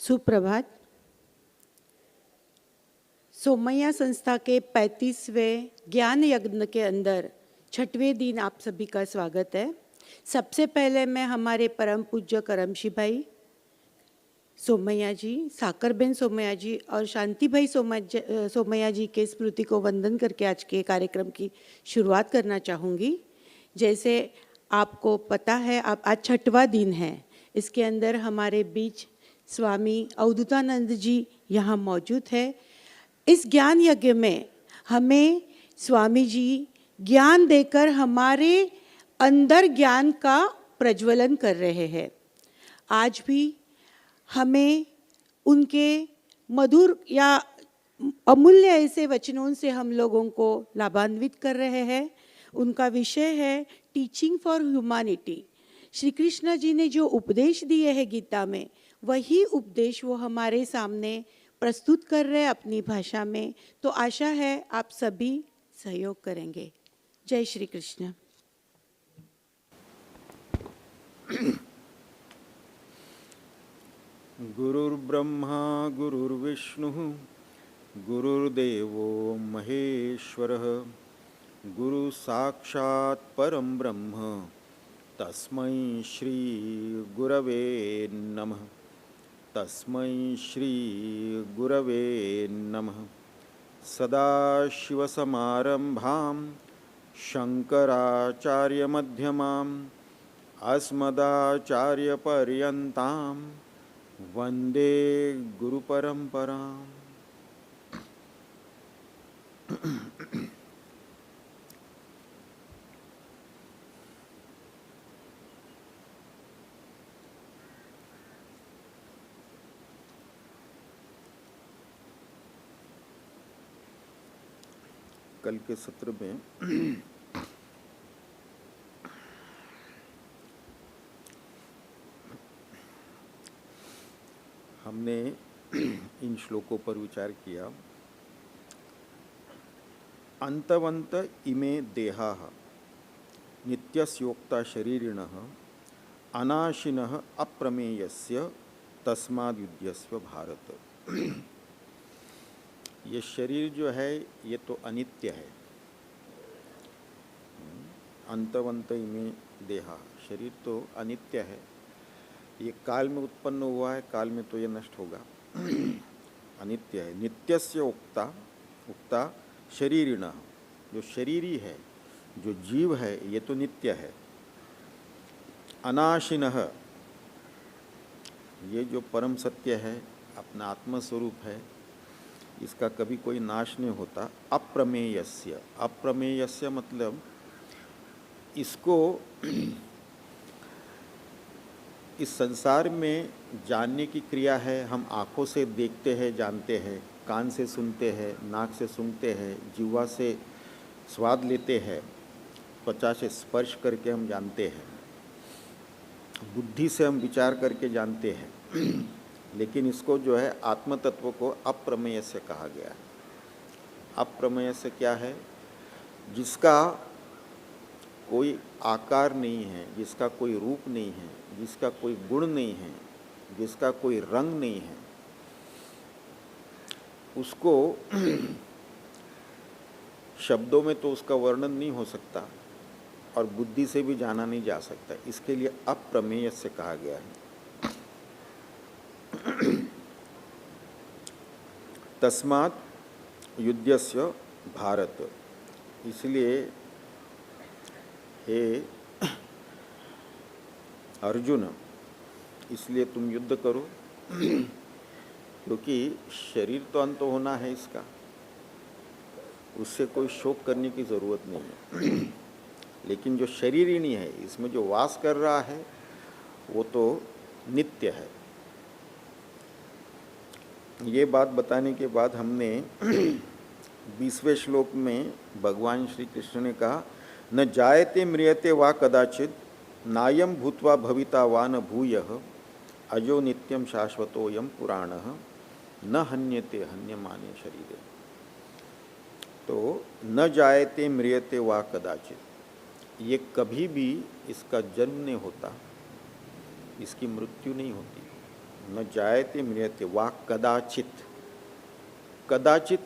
सुप्रभात। सोमैया संस्था के 35वें ज्ञान यज्ञ के अंदर 6वें दिन आप सभी का स्वागत है। सबसे पहले मैं हमारे परम पूज्य करमशी भाई सोमैया जी, साकरबेन सोमैया जी और शांति भाई सोमैया जी के स्मृति को वंदन करके आज के कार्यक्रम की शुरुआत करना चाहूँगी। जैसे आपको पता है, आप आज 6वां दिन है। इसके अंदर हमारे बीच स्वामी अवधूतानंद जी यहाँ मौजूद है। इस ज्ञान यज्ञ में हमें स्वामी जी ज्ञान देकर हमारे अंदर ज्ञान का प्रज्वलन कर रहे हैं। आज भी हमें उनके मधुर या अमूल्य ऐसे वचनों से हम लोगों को लाभान्वित कर रहे हैं। उनका विषय है teaching for humanity. Shri Krishna ji ने जो उपदेश दिए हैं गीता में, वही उपदेश वो हमारे सामने प्रस्तुत कर रहे हैं अपनी भाषा में। तो आशा है आप सभी सहयोग करेंगे। जय श्री कृष्ण। गुरुर्ब्रह्मा गुरुर्विष्णुः गुरुर्देवो महेश्वरः गुरु साक्षात् परं ब्रह्म तस्मै श्री गुरवे नमः। तस्मै श्री गुरवे नमः। सदाशिवसमारम्भां शङ्कराचार्यमध्यमाम् अस्मदाचार्यपर्यन्तां वन्दे गुरुपरम्पराम्। कल के सत्र में हमने इन श्लोकों पर विचार किया। अंतवंत इमे देहाः नित्यस्योक्ता शरीरिणः अनाशिनः अप्रमेयस्य तस्माद्युध्यस्व भारत। ये शरीर जो है ये तो अनित्य है। अंतवंत इमे देहा, शरीर तो अनित्य है। ये काल में उत्पन्न हुआ है, काल में तो ये नष्ट होगा। अनित्य है। नित्यस्य उक्ता शरीरिणः, जो शरीरी है, जो जीव है, ये तो नित्य है। अनाशिनः, ये जो परम सत्य है, अपना आत्मस्वरूप है, इसका कभी कोई नाश नहीं होता। अप्रमेयस्य, अप्रमेयस्य मतलब इसको इस संसार में जानने की क्रिया है। हम आँखों से देखते हैं, जानते हैं, कान से सुनते हैं, नाक से सूंघते हैं, जीवा से स्वाद लेते हैं, त्वचा से स्पर्श करके हम जानते हैं, बुद्धि से हम विचार करके जानते हैं। लेकिन इसको जो है आत्म तत्व को अप्रमेय से कहा गया है। अप्रमेय से क्या है? जिसका कोई आकार नहीं है, जिसका कोई रूप नहीं है, जिसका कोई गुण नहीं है, जिसका कोई रंग नहीं है, उसको शब्दं में तो उसका वर्णन नहीं हो सकता और बुद्धि से भी जाना नहीं जा सकता। इसके लिए अप्रमेय से कहा गया है। तस्मात् युध्यस्य भारत, इसलिए हे अर्जुन, इसलिए तुम युद्ध करो, क्योंकि शरीर तो अंत होना है इसका, उससे कोई शोक करने की ज़रूरत नहीं है। लेकिन जो शरीरिणी है, इसमें जो वास कर रहा है, वो तो नित्य है। ये बात बताने के बाद हमने 20वें श्लोक में भगवान श्री कृष्ण ने कहा, न जायते म्रियते वा कदाचित नायम भूत्वा भविता वा न भूयः अजो नित्यम शाश्वतोयम पुराणः न हन्यते हन्यमाने शरीरे। तो न जायते म्रियते वा कदाचित, ये कभी भी इसका जन्म नहीं होता, इसकी मृत्यु नहीं होती। न जायते म्रियते वा कदाचित। कदाचित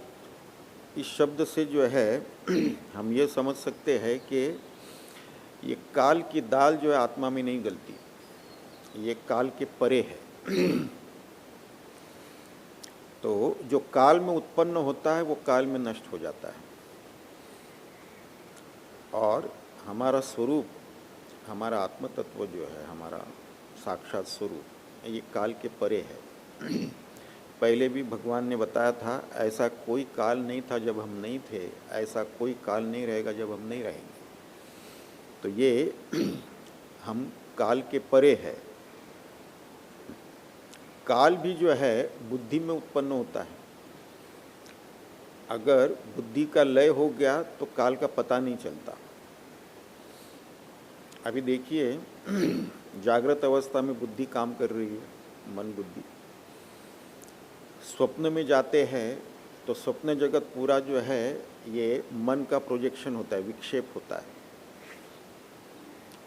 इस शब्द से जो है हम ये समझ सकते हैं कि ये काल की दाल जो है आत्मा में नहीं गलती, ये काल के परे है। तो जो काल में उत्पन्न होता है वो काल में नष्ट हो जाता है, और हमारा स्वरूप, हमारा आत्म तत्व जो है, हमारा साक्षात स्वरूप, ये काल के परे है। पहले भी भगवान ने बताया था, ऐसा कोई काल नहीं था जब हम नहीं थे, ऐसा कोई काल नहीं रहेगा जब हम नहीं रहेंगे। तो ये हम काल के परे है। काल भी जो है बुद्धि में उत्पन्न होता है। अगर बुद्धि का लय हो गया तो काल का पता नहीं चलता। अभी देखिए, जागृत अवस्था में बुद्धि काम कर रही है, मन बुद्धि। स्वप्न में जाते हैं तो स्वप्न जगत पूरा जो है ये मन का प्रोजेक्शन होता है, विक्षेप होता है।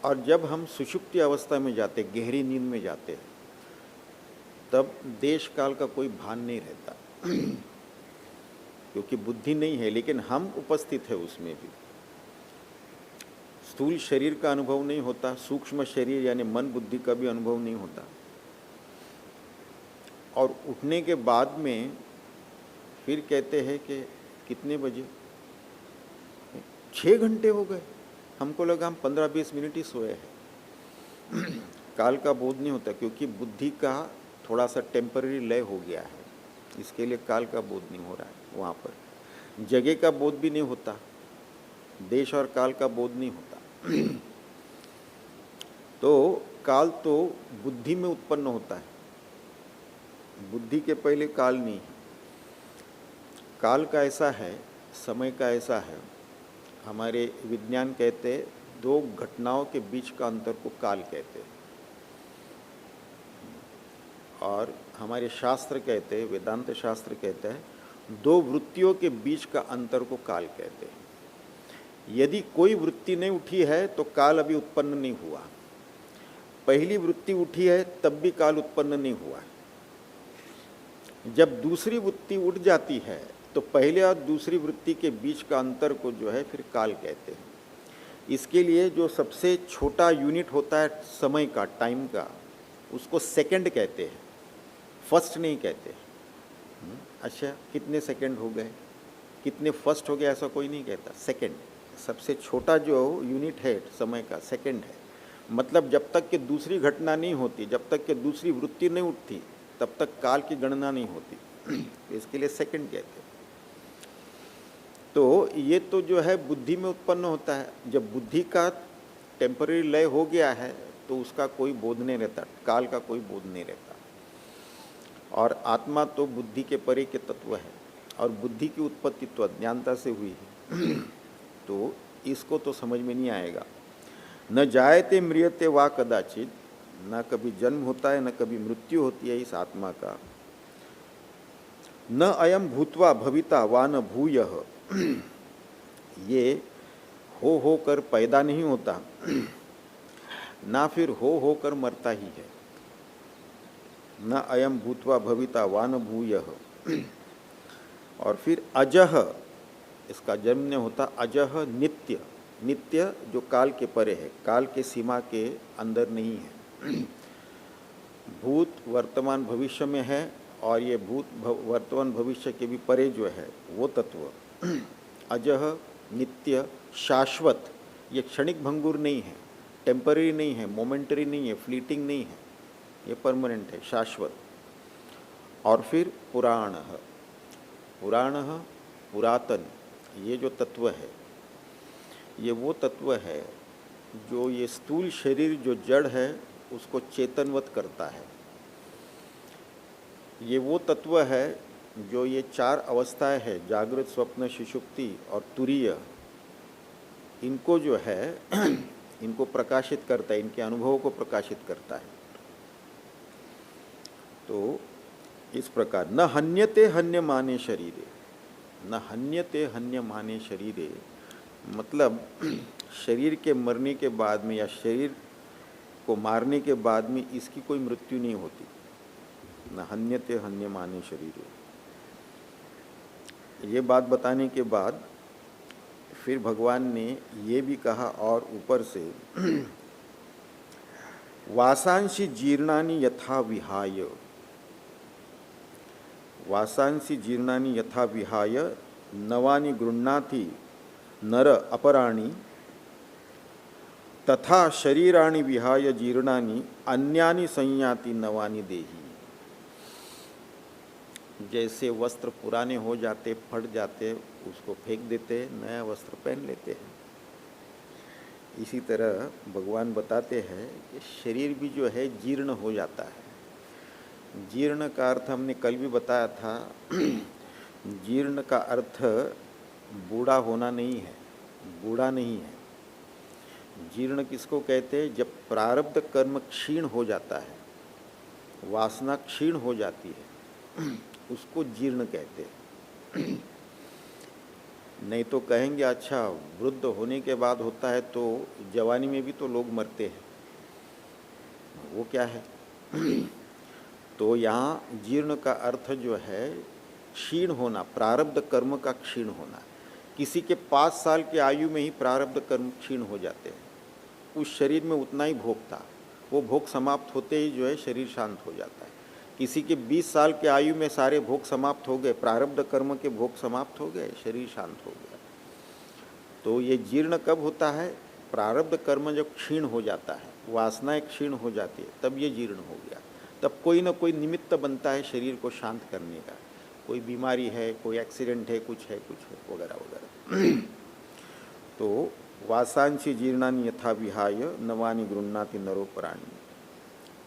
और जब हम सुषुप्ति अवस्था में जाते, गहरी नींद में जाते हैं, तब देश काल का कोई भान नहीं रहता, क्योंकि बुद्धि नहीं है, लेकिन हम उपस्थित है उसमें भी। स्थूल शरीर का अनुभव नहीं होता, सूक्ष्म शरीर यानी मन बुद्धि का भी अनुभव नहीं होता। और उठने के बाद में फिर कहते हैं कि कितने बजे, 6 घंटे हो गए, हमको लगा हम 15-20 मिनट ही सोए हैं। काल का बोध नहीं होता, क्योंकि बुद्धि का थोड़ा सा टेम्पररी लय हो गया है, इसके लिए काल का बोध नहीं हो रहा है। वहाँ पर जगह का बोध भी नहीं होता, देश और काल का बोध नहीं होता। तो काल तो बुद्धि में उत्पन्न होता है, बुद्धि के पहले काल नहीं है। काल का ऐसा है, समय का ऐसा है, हमारे विज्ञान कहते हैं 2 घटनाओं के बीच का अंतर को काल कहते हैं, और हमारे शास्त्र कहते हैं, वेदांत शास्त्र कहते हैं 2 वृत्तियों के बीच का अंतर को काल कहते हैं। यदि कोई वृत्ति नहीं उठी है तो काल अभी उत्पन्न नहीं हुआ, पहली वृत्ति उठी है तब भी काल उत्पन्न नहीं हुआ। जब दूसरी वृत्ति उठ जाती है तो पहले और दूसरी वृत्ति के बीच का अंतर को जो है फिर काल कहते हैं। इसके लिए जो सबसे छोटा यूनिट होता है समय का, टाइम का, उसको सेकंड कहते हैं, फर्स्ट नहीं कहते। अच्छा, कितने सेकंड हो गए, कितने फर्स्ट हो गए, ऐसा कोई नहीं कहता। सेकंड सबसे छोटा जो यूनिट है समय का, सेकंड है। मतलब जब तक कि दूसरी घटना नहीं होती, जब तक कि दूसरी वृत्ति नहीं उठती, तब तक काल की गणना नहीं होती। इसके लिए सेकंड कहते हैं। तो ये तो जो है बुद्धि में उत्पन्न होता है। जब बुद्धि का टेम्पररी लय हो गया है तो उसका कोई बोध नहीं रहता, काल का कोई बोध नहीं रहता। और आत्मा तो बुद्धि के परे के तत्व है, और बुद्धि की उत्पत्ति तो अज्ञानता से हुई है। तो इसको तो समझ में नहीं आएगा। न जायते म्रियते वा कदाचित, न कभी जन्म होता है न कभी मृत्यु होती है इस आत्मा का। न अयम भूत्वा भविता वा न भूयः, ये हो कर पैदा नहीं होता, ना फिर हो कर मरता ही है। न अयम भूत्वा भविता वा न भूयः। और फिर अजह, इसका जन्म नहीं होता। अजह नित्य, नित्य जो काल के परे है, काल के सीमा के अंदर नहीं है। भूत वर्तमान भविष्य में है, और ये भूत वर्तमान भविष्य के भी परे जो है वो तत्व अजह, नित्य, शाश्वत। ये क्षणिक भंगुर नहीं है, टेम्पररी नहीं है, मोमेंटरी नहीं है, फ्लीटिंग नहीं है, ये परमानेंट है, शाश्वत। और फिर पुराण, पुराण पुरातन, ये जो तत्व है ये वो तत्व है जो ये स्थूल शरीर जो जड़ है उसको चेतनवत करता है। ये वो तत्व है जो ये 4 अवस्थाएं है, जागृत, स्वप्न, सुषुप्ति और तुरीय, इनको जो है इनको प्रकाशित करता है, इनके अनुभवों को प्रकाशित करता है। तो इस प्रकार न हन्यते हन्यमाने शरीरे, न हन्यते हन्यमाने शरीरे, मतलब शरीर के मरने के बाद में या शरीर को मारने के बाद में इसकी कोई मृत्यु नहीं होती। न हन्यते हन्यमाने शरीरे। ये बात बताने के बाद फिर भगवान ने ये भी कहा और ऊपर से वासांसी जीर्णानि यथा विहाय, वासांसी जीर्णानि यथा विहाय नवानि गृह्णाति नर अपराणि तथा शरीराणि विहाय जीर्णानि अन्यानि संयाति नवानि देहि। जैसे वस्त्र पुराने हो जाते, फट जाते, उसको फेंक देते, नया वस्त्र पहन लेते हैं, इसी तरह भगवान बताते हैं कि शरीर भी जो है जीर्ण हो जाता है। जीर्ण का अर्थ हमने कल भी बताया था, जीर्ण का अर्थ बूढ़ा होना नहीं है, बूढ़ा नहीं है। जीर्ण किसको कहते हैं? जब प्रारब्ध कर्म क्षीण हो जाता है, वासना क्षीण हो जाती है, उसको जीर्ण कहते हैं। नहीं तो कहेंगे अच्छा वृद्ध होने के बाद होता है तो जवानी में भी तो लोग मरते हैं, वो क्या है? तो यहाँ जीर्ण का अर्थ जो है क्षीण होना, प्रारब्ध कर्म का क्षीण होना। किसी के 5 साल की आयु में ही प्रारब्ध कर्म क्षीण हो जाते हैं, उस शरीर में उतना ही भोग था, वो भोग समाप्त होते ही जो है शरीर शांत हो जाता है। किसी के 20 साल के आयु में सारे भोग समाप्त हो गए, प्रारब्ध कर्म के भोग समाप्त हो गए, शरीर शांत हो गया। तो ये जीर्ण कब होता है? प्रारब्ध कर्म जब क्षीण हो जाता है, वासनाएं क्षीण हो जाती है, तब ये जीर्ण हो गया। तब कोई ना कोई निमित्त बनता है शरीर को शांत करने का, कोई बीमारी है, कोई एक्सीडेंट है, कुछ वगैरह वगैरह। तो वासांसी जीर्णानि यथा विहाय नवानि गृह्णाति नरोपराणि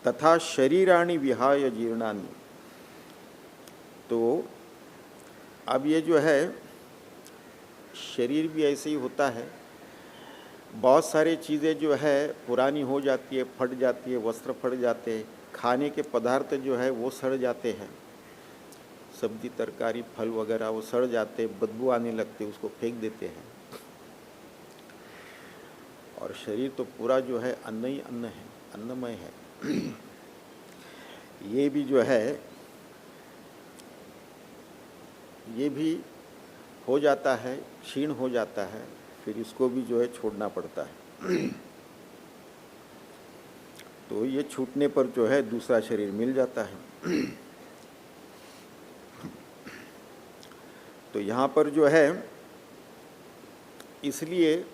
तथा शरीराणि विहाय जीर्णानि। तो अब ये जो है शरीर भी ऐसे ही होता है, बहुत सारी चीज़ें जो है पुरानी हो जाती है, फट जाती है, वस्त्र फट जाते हैं, खाने के पदार्थ जो है वो सड़ जाते हैं, सब्जी तरकारी फल वगैरह वो सड़ जाते, बदबू आने लगते, उसको फेंक देते हैं। और शरीर तो पूरा जो है अन्न ही अन्न है, अन्नमय है। ये भी जो है ये भी हो जाता है, क्षीण हो जाता है, फिर इसको भी जो है छोड़ना पड़ता है। तो ये छूटने पर जो है दूसरा शरीर मिल जाता है। तो यहाँ पर जो है इसलिए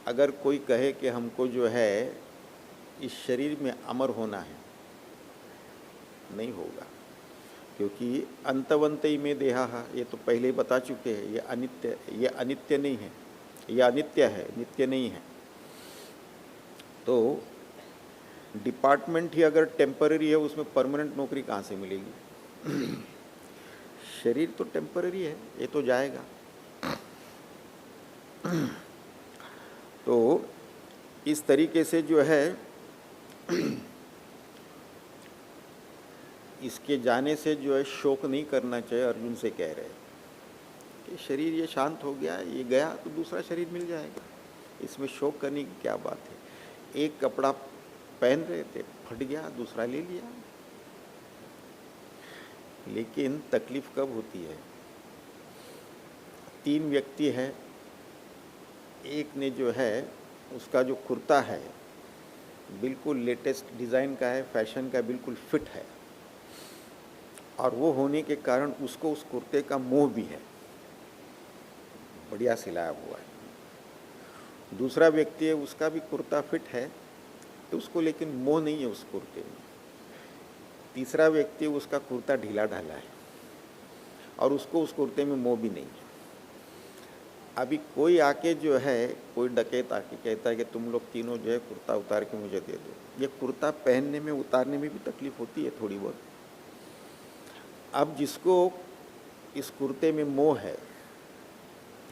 अगर कोई कहे कि हमको जो है इस शरीर में अमर होना है, नहीं होगा, क्योंकि अंतवंत ही में देहा, ये तो पहले ही बता चुके हैं, ये अनित्य नहीं है, ये अनित्य है, नित्य नहीं है। तो डिपार्टमेंट ही अगर टेम्पररी है, उसमें परमानेंट नौकरी कहाँ से मिलेगी? शरीर तो टेम्पररी है, ये तो जाएगा। तो इस तरीके से जो है इसके जाने से जो है शोक नहीं करना चाहिए। अर्जुन से कह रहे हैं कि शरीर ये शांत हो गया, ये गया तो दूसरा शरीर मिल जाएगा, इसमें शोक करने की क्या बात है? एक कपड़ा पहन रहे थे, फट गया, दूसरा ले लिया। लेकिन तकलीफ कब होती है? 3 व्यक्ति है, एक ने जो है उसका जो कुर्ता है बिल्कुल लेटेस्ट डिज़ाइन का है, फैशन का, बिल्कुल फिट है, और वो होने के कारण उसको उस कुर्ते का मोह भी है, बढ़िया सिलाया हुआ है। दूसरा व्यक्ति है, उसका भी कुर्ता फिट है, तो उसको लेकिन मोह नहीं है उस कुर्ते में। तीसरा व्यक्ति, उसका कुर्ता ढीला ढाला है और उसको उस कुर्ते में मोह भी नहीं है। अभी कोई आके जो है, कोई डकैत आके कहता है कि तुम लोग तीनों जो है कुर्ता उतार के मुझे दे दो। ये कुर्ता पहनने में, उतारने में भी तकलीफ होती है थोड़ी बहुत। अब जिसको इस कुर्ते में मोह है,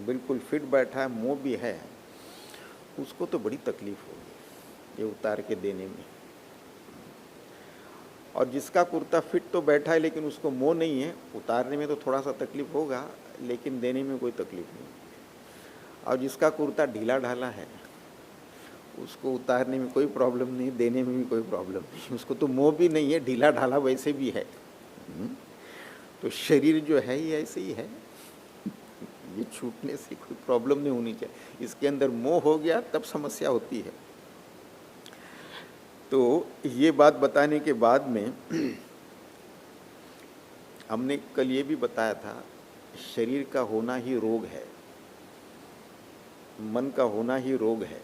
बिल्कुल फिट बैठा है, मोह भी है, उसको तो बड़ी तकलीफ होगी ये उतार के देने में। और जिसका कुर्ता फिट तो बैठा है लेकिन उसको मोह नहीं है, उतारने में तो थोड़ा सा तकलीफ होगा, लेकिन देने में कोई तकलीफ नहीं। और जिसका कुर्ता ढीला ढाला है, उसको उतारने में कोई प्रॉब्लम नहीं, देने में भी कोई प्रॉब्लम नहीं, उसको तो मोह भी नहीं है, ढीला ढाला वैसे भी है, हम्म, तो शरीर जो है ये ऐसे ही है, ये छूटने से कोई प्रॉब्लम नहीं होनी चाहिए। इसके अंदर मोह हो गया तब समस्या होती है। तो ये बात बताने के बाद में हमने कल ये भी बताया था, शरीर का होना ही रोग है, मन का होना ही रोग है,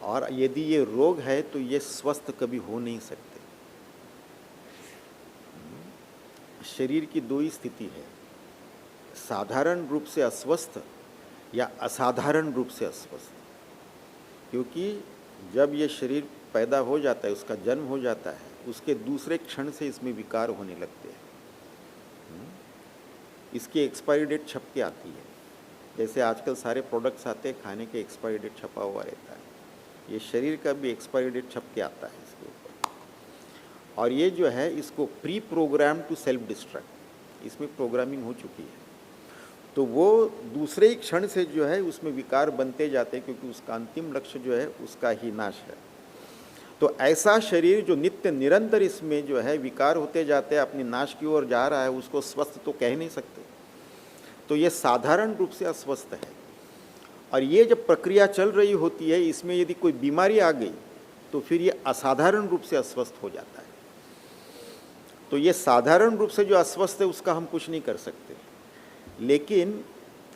और यदि ये रोग है तो ये स्वस्थ कभी हो नहीं सकते। शरीर की दो ही स्थिति है, साधारण रूप से अस्वस्थ या असाधारण रूप से अस्वस्थ। क्योंकि जब ये शरीर पैदा हो जाता है, उसका जन्म हो जाता है, उसके दूसरे क्षण से इसमें विकार होने लगते हैं। इसकी एक्सपायरी डेट छप के आती है, जैसे आजकल सारे प्रोडक्ट्स आते हैं खाने के, एक्सपायरी डेट छपा हुआ रहता है। ये शरीर का भी एक्सपायरी डेट छप के आता है इसके ऊपर, और ये जो है इसको pre program to self destruct, इसमें प्रोग्रामिंग हो चुकी है। तो वो दूसरे ही क्षण से जो है उसमें विकार बनते जाते हैं, क्योंकि उसका अंतिम लक्ष्य जो है उसका ही नाश है। तो ऐसा शरीर जो नित्य निरंतर इसमें जो है विकार होते जाते हैं, अपनी नाश की ओर जा रहा है, उसको स्वस्थ तो कह नहीं सकते। तो ये साधारण रूप से अस्वस्थ है। और ये जब प्रक्रिया चल रही होती है, इसमें यदि कोई बीमारी आ गई तो फिर ये असाधारण रूप से अस्वस्थ हो जाता है। तो ये साधारण रूप से जो अस्वस्थ है उसका हम कुछ नहीं कर सकते, लेकिन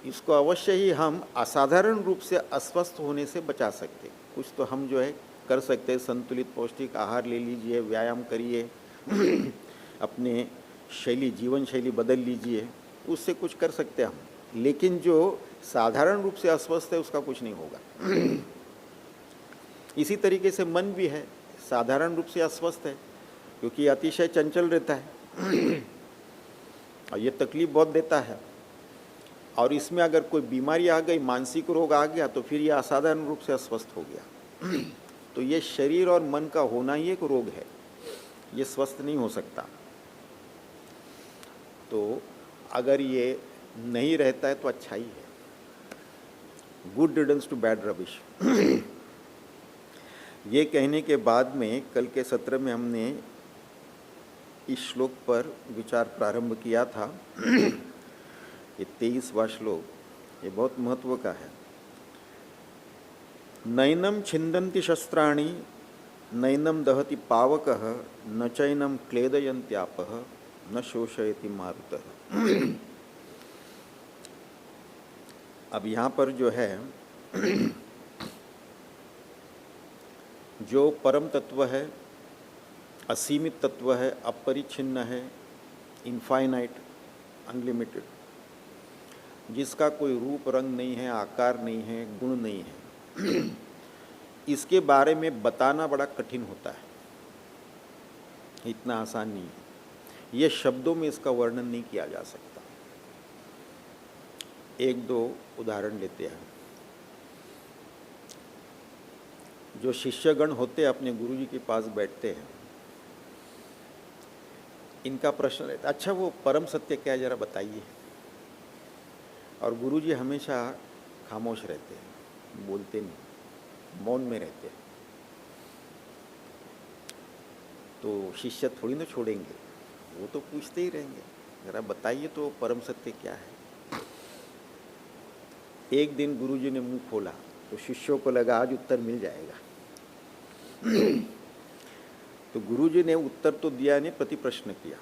इसको अवश्य ही हम असाधारण रूप से अस्वस्थ होने से बचा सकते। कुछ तो हम जो है कर सकते हैं, संतुलित पौष्टिक आहार ले लीजिए, व्यायाम करिए, अपने जीवन शैली बदल लीजिए, उससे कुछ कर सकते हैं हम। लेकिन जो साधारण रूप से अस्वस्थ है उसका कुछ नहीं होगा। इसी तरीके से मन भी है, साधारण रूप से अस्वस्थ है, क्योंकि अतिशय चंचल रहता है और ये तकलीफ बहुत देता है। और इसमें अगर कोई बीमारी आ गई, मानसिक रोग आ गया, तो फिर ये असाधारण रूप से अस्वस्थ हो गया। तो ये शरीर और मन का होना ही एक रोग है, ये स्वस्थ नहीं हो सकता। तो अगर ये नहीं रहता है तो अच्छा ही है, गुड रिडन्स टू बैड रबिश। ये कहने के बाद में कल के सत्र में हमने इस श्लोक पर विचार प्रारंभ किया था। ये 23वां श्लोक, ये बहुत महत्व का है। नैनम छिन्दन्ति शस्त्राणि नैनम दहति पावकः न चैनम क्लेदयन्त्यापः न शोषयति मारुतः। अब यहाँ पर जो है जो परम तत्व है, असीमित तत्व है, अपरिच्छिन्न है, इनफाइनाइट, अनलिमिटेड, जिसका कोई रूप रंग नहीं है, आकार नहीं है, गुण नहीं है, इसके बारे में बताना बड़ा कठिन होता है, इतना आसान नहीं है। ये शब्दों में इसका वर्णन नहीं किया जा सकता। एक दो उदाहरण लेते हैं। जो शिष्यगण होते हैं अपने गुरुजी के पास बैठते हैं, इनका प्रश्न रहता है, अच्छा वो परम सत्य क्या है जरा बताइए। और गुरुजी हमेशा खामोश रहते हैं, बोलते नहीं, मौन में रहते हैं। तो शिष्य थोड़ी ना छोड़ेंगे, वो तो पूछते ही रहेंगे, जरा बताइए तो परम सत्य क्या है। एक दिन गुरुजी ने मुंह खोला तो शिष्यों को लगा आज उत्तर मिल जाएगा। तो गुरुजी ने उत्तर तो दिया नहीं, प्रति प्रश्न किया,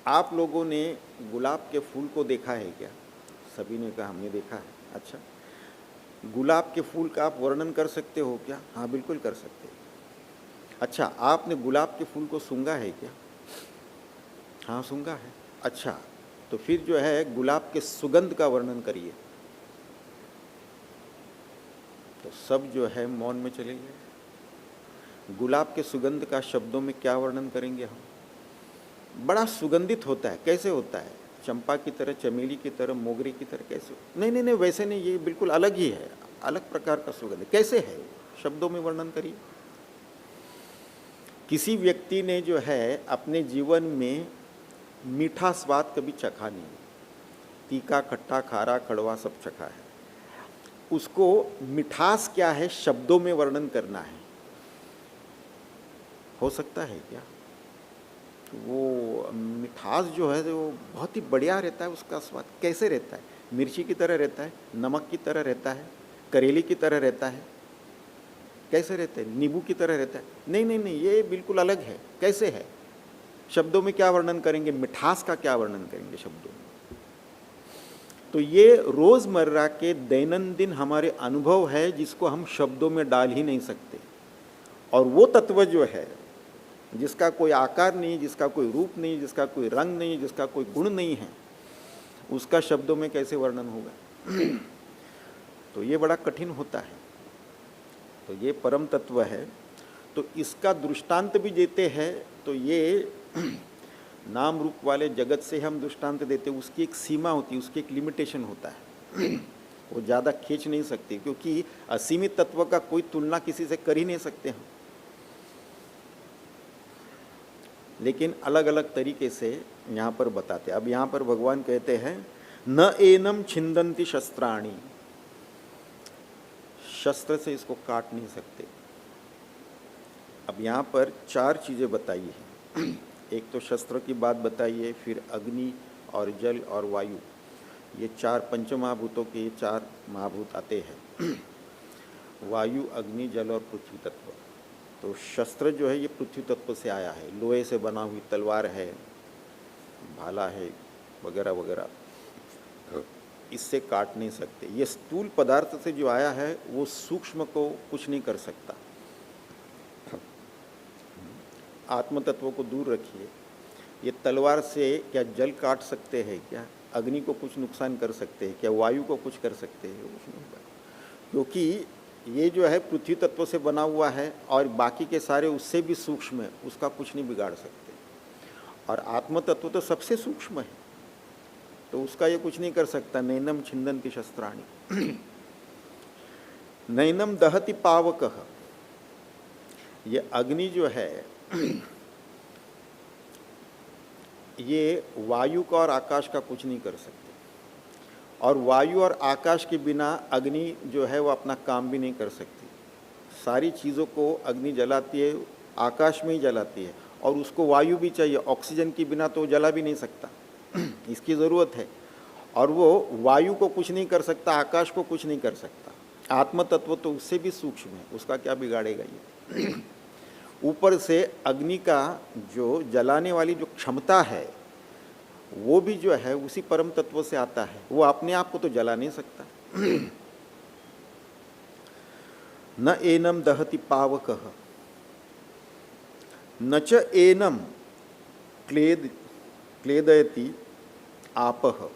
आप लोगों ने गुलाब के फूल को देखा है क्या? सभी ने कहा हमने देखा है। अच्छा, गुलाब के फूल का आप वर्णन कर सकते हो क्या? हाँ बिल्कुल कर सकते हैं। अच्छा, आपने गुलाब के फूल को सूंघा है क्या? हाँ सूंघा है। अच्छा, तो फिर जो है गुलाब के सुगंध का वर्णन करिए। तो सब जो है मौन में चले गए। गुलाब के सुगंध का शब्दों में क्या वर्णन करेंगे हम? बड़ा सुगंधित होता है। कैसे होता है? चंपा की तरह, चमेली की तरह, मोगरे की तरह? कैसे? नहीं नहीं नहीं, वैसे नहीं, ये बिल्कुल अलग ही है, अलग प्रकार का सुगंध। कैसे है? शब्दों में वर्णन करिए। किसी व्यक्ति ने जो है अपने जीवन में मीठा स्वाद कभी चखा नहीं, तीखा, खट्टा, खारा, कड़वा सब चखा है, उसको मिठास क्या है शब्दों में वर्णन करना है, हो सकता है क्या? तो वो मिठास जो है वो बहुत ही बढ़िया रहता है। उसका स्वाद कैसे रहता है? मिर्ची की तरह रहता है, नमक की तरह रहता है, करेली की तरह रहता है, कैसे रहता है? नींबू की तरह रहता है? नहीं नहीं नहीं, ये बिल्कुल अलग है। कैसे है? शब्दों में क्या वर्णन करेंगे? मिठास का क्या वर्णन करेंगे शब्दों में? तो ये रोजमर्रा के दैनंदिन हमारे अनुभव है जिसको हम शब्दों में डाल ही नहीं सकते। और वो तत्व जो है जिसका कोई आकार नहीं, जिसका कोई रूप नहीं, जिसका कोई रंग नहीं, जिसका कोई गुण नहीं है, उसका शब्दों में कैसे वर्णन होगा? तो ये बड़ा कठिन होता है। तो ये परम तत्व है। तो इसका दृष्टांत भी देते हैं। तो ये नाम रूप वाले जगत से हम दृष्टांत देते, उसकी एक सीमा होती है, उसकी एक लिमिटेशन होता है। वो ज़्यादा खींच नहीं सकती, क्योंकि असीमित तत्व का कोई तुलना किसी से कर ही नहीं सकते हम। लेकिन अलग अलग तरीके से यहाँ पर बताते। अब यहाँ पर भगवान कहते हैं न एनम छिंदंती शस्त्राणी, शस्त्र से इसको काट नहीं सकते। अब यहाँ पर चार चीज़ें बताई हैं। एक तो शस्त्र की बात बताई है, फिर अग्नि और जल और वायु, ये चार पंचमहाभूतों के ये चार महाभूत आते हैं। वायु, अग्नि, जल और पृथ्वी तत्व। तो शस्त्र जो है ये पृथ्वी तत्व से आया है। लोहे से बना हुई तलवार है, भाला है, वगैरह वगैरह, इससे काट नहीं सकते। ये स्थूल पदार्थ से जो आया है वो सूक्ष्म को कुछ नहीं कर सकता। आत्म तत्व को दूर रखिए। ये तलवार से क्या जल काट सकते हैं? क्या अग्नि को कुछ नुकसान कर सकते हैं? क्या वायु को कुछ कर सकते हैं? कुछ नहीं होगा, क्योंकि ये जो है पृथ्वी तत्व से बना हुआ है और बाकी के सारे उससे भी सूक्ष्म है, उसका कुछ नहीं बिगाड़ सकते। और आत्म तत्व तो सबसे सूक्ष्म है, तो उसका ये कुछ नहीं कर सकता। नैनम छिंदन्ति शस्त्राणि। नैनम दहति पावकः, ये अग्नि जो है ये वायु का और आकाश का कुछ नहीं कर सकते। और वायु और आकाश के बिना अग्नि जो है वो अपना काम भी नहीं कर सकती। सारी चीज़ों को अग्नि जलाती है, आकाश में ही जलाती है, और उसको वायु भी चाहिए। ऑक्सीजन के बिना तो जला भी नहीं सकता, इसकी ज़रूरत है। और वो वायु को कुछ नहीं कर सकता, आकाश को कुछ नहीं कर सकता। आत्म तत्व तो उससे भी सूक्ष्म है, उसका क्या बिगाड़ेगा ये? ऊपर से अग्नि का जो जलाने वाली जो क्षमता है वो भी जो है उसी परम तत्व से आता है। वो अपने आप को तो जला नहीं सकता। न एनम दहति पावकः न च एनम क्लेदयति आपः,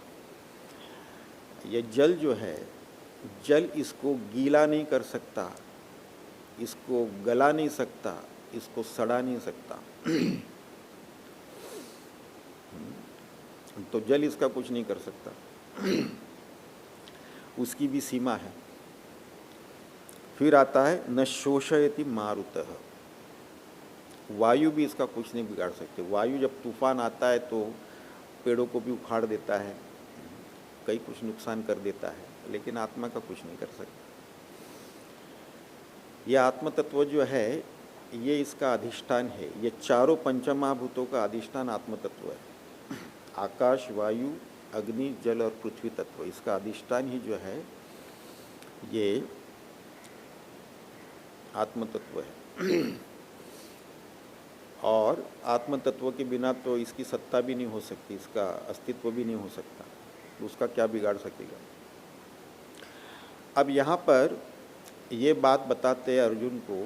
ये जल जो है, जल इसको गीला नहीं कर सकता, इसको गला नहीं सकता, इसको सड़ा नहीं सकता। तो जल इसका कुछ नहीं कर सकता, उसकी भी सीमा है। फिर आता है न शोषयति मारुतः, वायु भी इसका कुछ नहीं बिगाड़ सकते। वायु जब तूफान आता है तो पेड़ों को भी उखाड़ देता है, कई कुछ नुकसान कर देता है, लेकिन आत्मा का कुछ नहीं कर सकता। यह आत्म तत्व जो है ये इसका अधिष्ठान है। ये चारों पंचमहाभूतों का अधिष्ठान आत्म तत्व है। आकाश, वायु, अग्नि, जल और पृथ्वी तत्व, इसका अधिष्ठान ही जो है ये आत्म तत्व है। और आत्म तत्व के बिना तो इसकी सत्ता भी नहीं हो सकती, इसका अस्तित्व भी नहीं हो सकता, तो उसका क्या बिगाड़ सकेगा। अब यहाँ पर ये बात बताते हैं अर्जुन को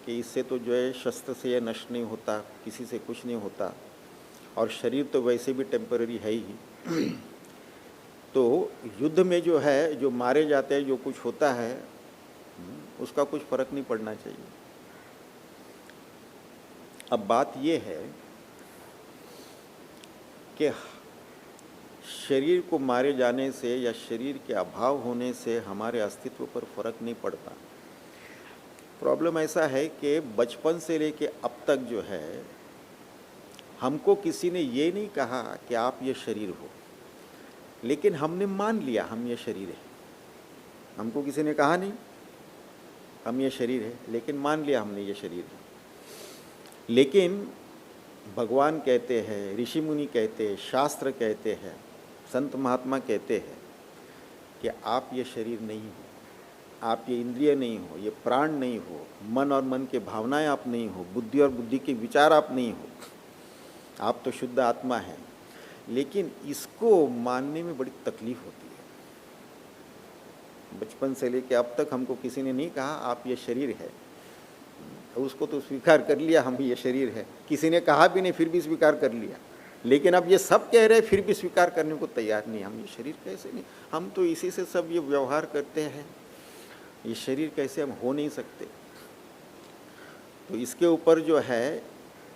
कि इससे तो जो है शस्त्र से ये नष्ट नहीं होता, किसी से कुछ नहीं होता, और शरीर तो वैसे भी टेम्पररी है ही। तो युद्ध में जो है, जो मारे जाते हैं, जो कुछ होता है, उसका कुछ फर्क नहीं पड़ना चाहिए। अब बात ये है कि शरीर को मारे जाने से या शरीर के अभाव होने से हमारे अस्तित्व पर फर्क नहीं पड़ता। प्रॉब्लम ऐसा है कि बचपन से लेके अब तक जो है हमको किसी ने ये नहीं कहा कि आप ये शरीर हो, लेकिन हमने मान लिया हम ये शरीर है। हमको किसी ने कहा नहीं हम ये शरीर है, लेकिन मान लिया हमने ये शरीर है। लेकिन भगवान कहते हैं, ऋषि मुनि कहते हैं, शास्त्र कहते हैं, संत महात्मा कहते हैं कि आप ये शरीर नहीं हो, आप ये इंद्रिय नहीं हो, ये प्राण नहीं हो, मन और मन के भावनाएं आप नहीं हो, बुद्धि और बुद्धि के विचार आप नहीं हो, आप तो शुद्ध आत्मा हैं। लेकिन इसको मानने में बड़ी तकलीफ होती है। बचपन से लेकर अब तक हमको किसी ने नहीं कहा आप ये शरीर है, उसको तो स्वीकार कर लिया हम ये शरीर है। किसी ने कहा भी नहीं फिर भी स्वीकार कर लिया। लेकिन अब ये सब कह रहे फिर भी स्वीकार करने को तैयार नहीं। हम ये शरीर कैसे नहीं, हम तो इसी से सब ये व्यवहार करते हैं, ये शरीर कैसे हम हो नहीं सकते। तो इसके ऊपर जो है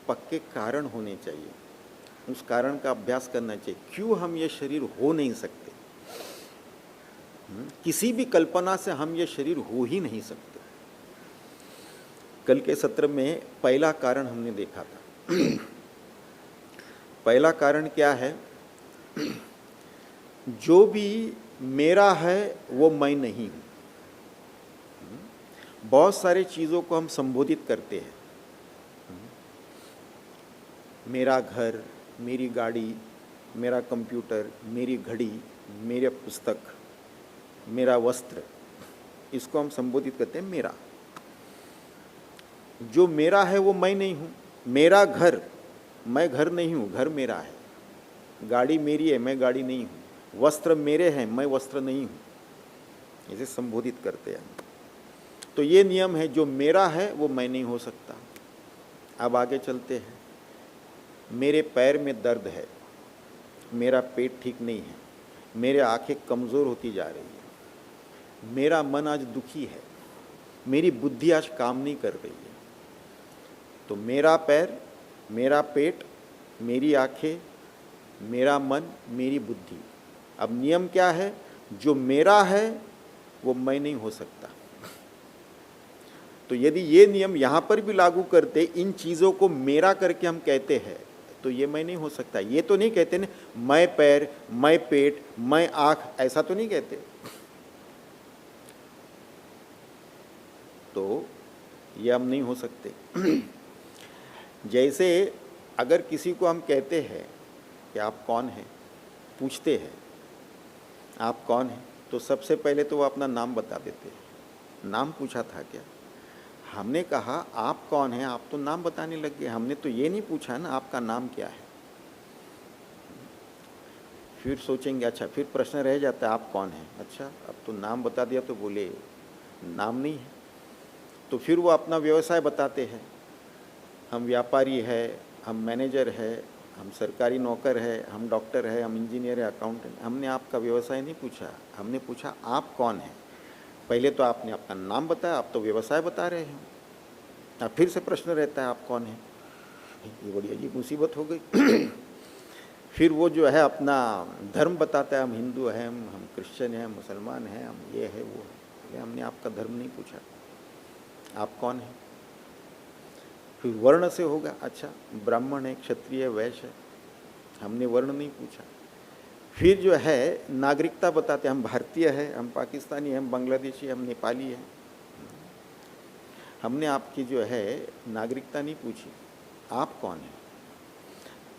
पक्के कारण होने चाहिए, उस कारण का अभ्यास करना चाहिए, क्यों हम ये शरीर हो नहीं सकते। किसी भी कल्पना से हम ये शरीर हो ही नहीं सकते। कल के सत्र में पहला कारण हमने देखा था। पहला कारण क्या है, जो भी मेरा है वो मैं नहीं हूं। बहुत सारी चीजों को हम संबोधित करते हैं, मेरा घर, मेरी गाड़ी, मेरा कंप्यूटर, मेरी घड़ी, मेरे पुस्तक, मेरा वस्त्र, इसको हम संबोधित करते हैं मेरा। जो मेरा है वो मैं नहीं हूं। मेरा घर, मैं घर नहीं हूं, घर मेरा है। गाड़ी मेरी है, मैं गाड़ी नहीं हूं। वस्त्र मेरे हैं, मैं वस्त्र नहीं हूं। इसे संबोधित करते हैं। तो ये नियम है, जो मेरा है वो मैं नहीं हो सकता। अब आगे चलते हैं। मेरे पैर में दर्द है, मेरा पेट ठीक नहीं है, मेरे आंखें कमज़ोर होती जा रही है, मेरा मन आज दुखी है, मेरी बुद्धि आज काम नहीं कर रही है। तो मेरा पैर, मेरा पेट, मेरी आंखें, मेरा मन, मेरी बुद्धि। अब नियम क्या है, जो मेरा है वो मैं नहीं हो सकता। तो यदि ये नियम यहाँ पर भी लागू करते, इन चीज़ों को मेरा करके हम कहते हैं, तो ये मैं नहीं हो सकता। ये तो नहीं कहते ना, मैं पैर, मैं पेट, मैं आँख, ऐसा तो नहीं कहते। तो ये हम नहीं हो सकते। जैसे अगर किसी को हम कहते हैं कि आप कौन हैं, पूछते हैं आप कौन हैं, तो सबसे पहले तो वो अपना नाम बता देते हैं। नाम पूछा था क्या? हमने कहा आप कौन हैं, आप तो नाम बताने लग गए। हमने तो ये नहीं पूछा ना आपका नाम क्या है। फिर सोचेंगे, अच्छा फिर प्रश्न रह जाता है आप कौन हैं। अच्छा अब तो नाम बता दिया तो बोले नाम नहीं है। तो फिर वो अपना व्यवसाय बताते हैं, हम व्यापारी है, हम मैनेजर है, हम सरकारी नौकर है, हम डॉक्टर है, हम इंजीनियर है, अकाउंटेंट। हमने आपका व्यवसाय नहीं पूछा, हमने पूछा आप कौन हैं। पहले तो आपने अपना नाम बताया, आप तो व्यवसाय बता रहे हैं। अब फिर से प्रश्न रहता है आप कौन हैं। ये बड़ी अजीब मुसीबत हो गई। फिर वो जो है अपना धर्म बताता है, हम हिंदू हैं, हम क्रिश्चियन हैं, मुसलमान हैं, हम ये है वो है। हमने आपका धर्म नहीं पूछा, आप कौन हैं। फिर वर्ण से होगा, अच्छा ब्राह्मण है, क्षत्रिय, वैश्य है, हमने वर्ण नहीं पूछा। फिर जो है नागरिकता बताते, हम भारतीय है, हम पाकिस्तानी हैं, हम बांग्लादेशी, हम नेपाली हैं। हमने आपकी जो है नागरिकता नहीं पूछी, आप कौन हैं।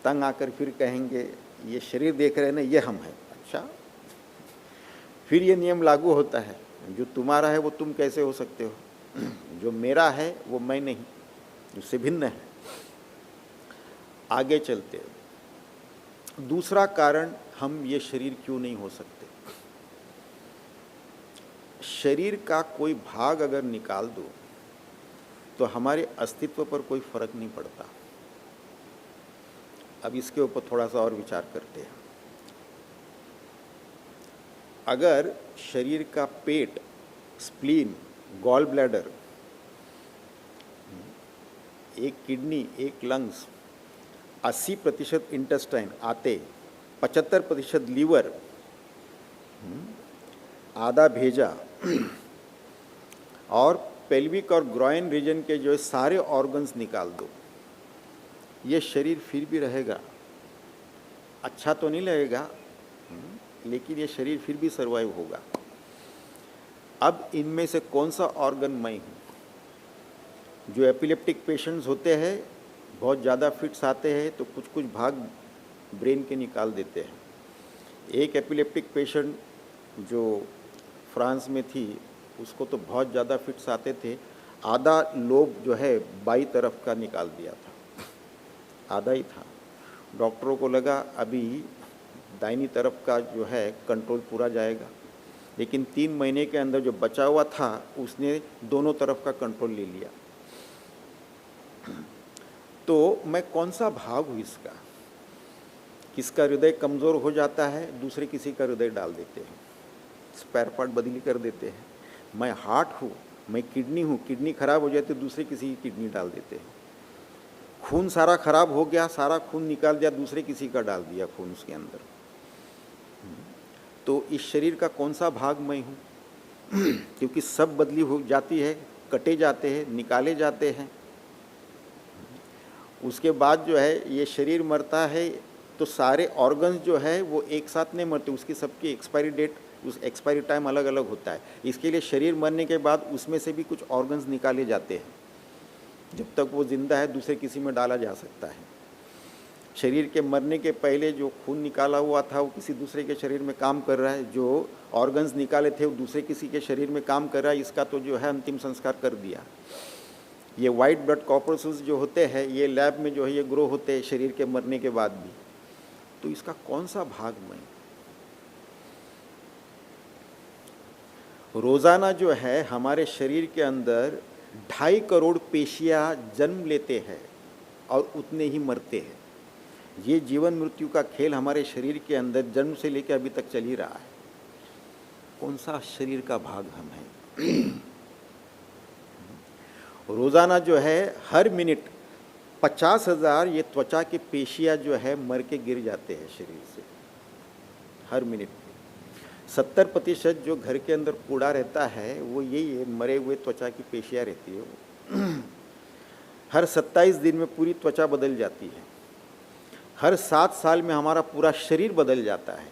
तंग आकर फिर कहेंगे ये शरीर देख रहे हैं ना, ये हम हैं। अच्छा फिर ये नियम लागू होता है, जो तुम्हारा है वो तुम कैसे हो सकते हो, जो मेरा है वो मैं नहीं, उससे भिन्न है। आगे चलते दूसरा कारण, हम ये शरीर क्यों नहीं हो सकते। शरीर का कोई भाग अगर निकाल दो तो हमारे अस्तित्व पर कोई फर्क नहीं पड़ता। अब इसके ऊपर थोड़ा सा और विचार करते हैं। अगर शरीर का पेट, स्प्लीन, गॉल ब्लैडर, एक किडनी, एक लंग्स, 80% इंटेस्टाइन आते, 75% लीवर, आधा भेजा और पेल्विक और ग्रॉइन रीजन के जो सारे ऑर्गन्स निकाल दो, ये शरीर फिर भी रहेगा। अच्छा तो नहीं लगेगा, लेकिन ये शरीर फिर भी सर्वाइव होगा। अब इनमें से कौन सा ऑर्गन मैं हूँ। जो एपिलेप्टिक पेशेंट्स होते हैं बहुत ज़्यादा फिट्स आते हैं तो कुछ कुछ भाग ब्रेन के निकाल देते हैं। एक एपिलेप्टिक पेशेंट जो फ्रांस में थी, उसको तो बहुत ज़्यादा फिट्स आते थे, आधा लोब जो है बाई तरफ का निकाल दिया था, आधा ही था। डॉक्टरों को लगा अभी दाहिनी तरफ का जो है कंट्रोल पूरा जाएगा, लेकिन 3 महीने के अंदर जो बचा हुआ था उसने दोनों तरफ का कंट्रोल ले लिया। तो मैं कौन सा भाग हूँ इसका? किसका हृदय कमज़ोर हो जाता है, दूसरे किसी का हृदय डाल देते हैं, स्पेयर पार्ट बदली कर देते हैं। मैं हार्ट हूँ, मैं किडनी हूँ, किडनी खराब हो जाए तो दूसरे किसी की किडनी डाल देते हैं। खून सारा खराब हो गया, सारा खून निकाल दिया, दूसरे किसी का डाल दिया खून उसके अंदर। तो इस शरीर का कौन सा भाग मैं हूँ? क्योंकि सब बदली हो जाती है, कटे जाते हैं, निकाले जाते हैं। उसके बाद जो है ये शरीर मरता है तो सारे ऑर्गन्स जो है वो एक साथ नहीं मरते, उसकी सबकी एक्सपायरी डेट, उस एक्सपायरी टाइम अलग अलग होता है। इसके लिए शरीर मरने के बाद उसमें से भी कुछ ऑर्गन्स निकाले जाते हैं। जब तक वो जिंदा है दूसरे किसी में डाला जा सकता है। शरीर के मरने के पहले जो खून निकाला हुआ था वो किसी दूसरे के शरीर में काम कर रहा है, जो ऑर्गन्स निकाले थे वो दूसरे किसी के शरीर में काम कर रहा है। इसका तो जो है अंतिम संस्कार कर दिया। ये वाइट ब्लड कॉर्पस्कल्स जो होते हैं ये लैब में जो है ये ग्रो होते हैं शरीर के मरने के बाद भी। तो इसका कौन सा भाग मैं? रोज़ाना जो है हमारे शरीर के अंदर 2.5 करोड़ पेशियां जन्म लेते हैं और उतने ही मरते हैं। ये जीवन मृत्यु का खेल हमारे शरीर के अंदर जन्म से लेकर अभी तक चल ही रहा है। कौन सा शरीर का भाग हम हैं? रोज़ाना जो है हर मिनट 50,000 ये त्वचा की पेशियां जो है मर के गिर जाते हैं शरीर से, हर मिनट। 70% जो घर के अंदर कूड़ा रहता है वो यही है, मरे हुए त्वचा की पेशियां रहती है। हर 27 दिन में पूरी त्वचा बदल जाती है। हर 7 साल में हमारा पूरा शरीर बदल जाता है,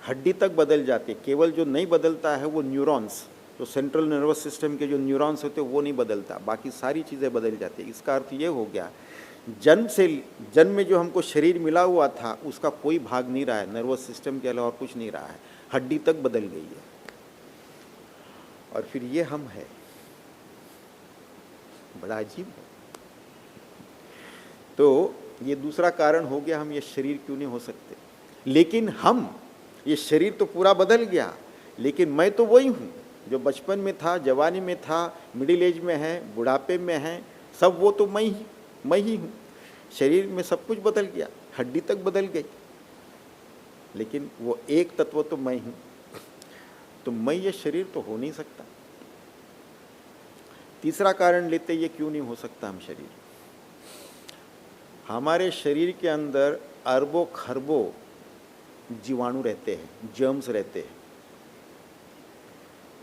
हड्डी तक बदल जाती है। केवल जो नहीं बदलता है वो न्यूरॉन्स, तो सेंट्रल नर्वस सिस्टम के जो न्यूरॉन्स होते हैं वो नहीं बदलता, बाकी सारी चीज़ें बदल जाती है। इसका अर्थ ये हो गया जन्म में जो हमको शरीर मिला हुआ था उसका कोई भाग नहीं रहा है, नर्वस सिस्टम के अलावा कुछ नहीं रहा है, हड्डी तक बदल गई है। और फिर ये हम है, बड़ा अजीब है। तो ये दूसरा कारण हो गया हम ये शरीर क्यों नहीं हो सकते। लेकिन हम, ये शरीर तो पूरा बदल गया, लेकिन मैं तो वही हूँ जो बचपन में था, जवानी में था, मिडिल एज में है, बुढ़ापे में है, सब वो तो मैं ही हूँ। शरीर में सब कुछ बदल गया, हड्डी तक बदल गई, लेकिन वो एक तत्व तो मैं हूँ। तो मैं ये शरीर तो हो नहीं सकता। तीसरा कारण लेते ये क्यों नहीं हो सकता हम शरीर। हमारे शरीर के अंदर अरबों खरबों जीवाणु रहते हैं, जर्म्स रहते हैं,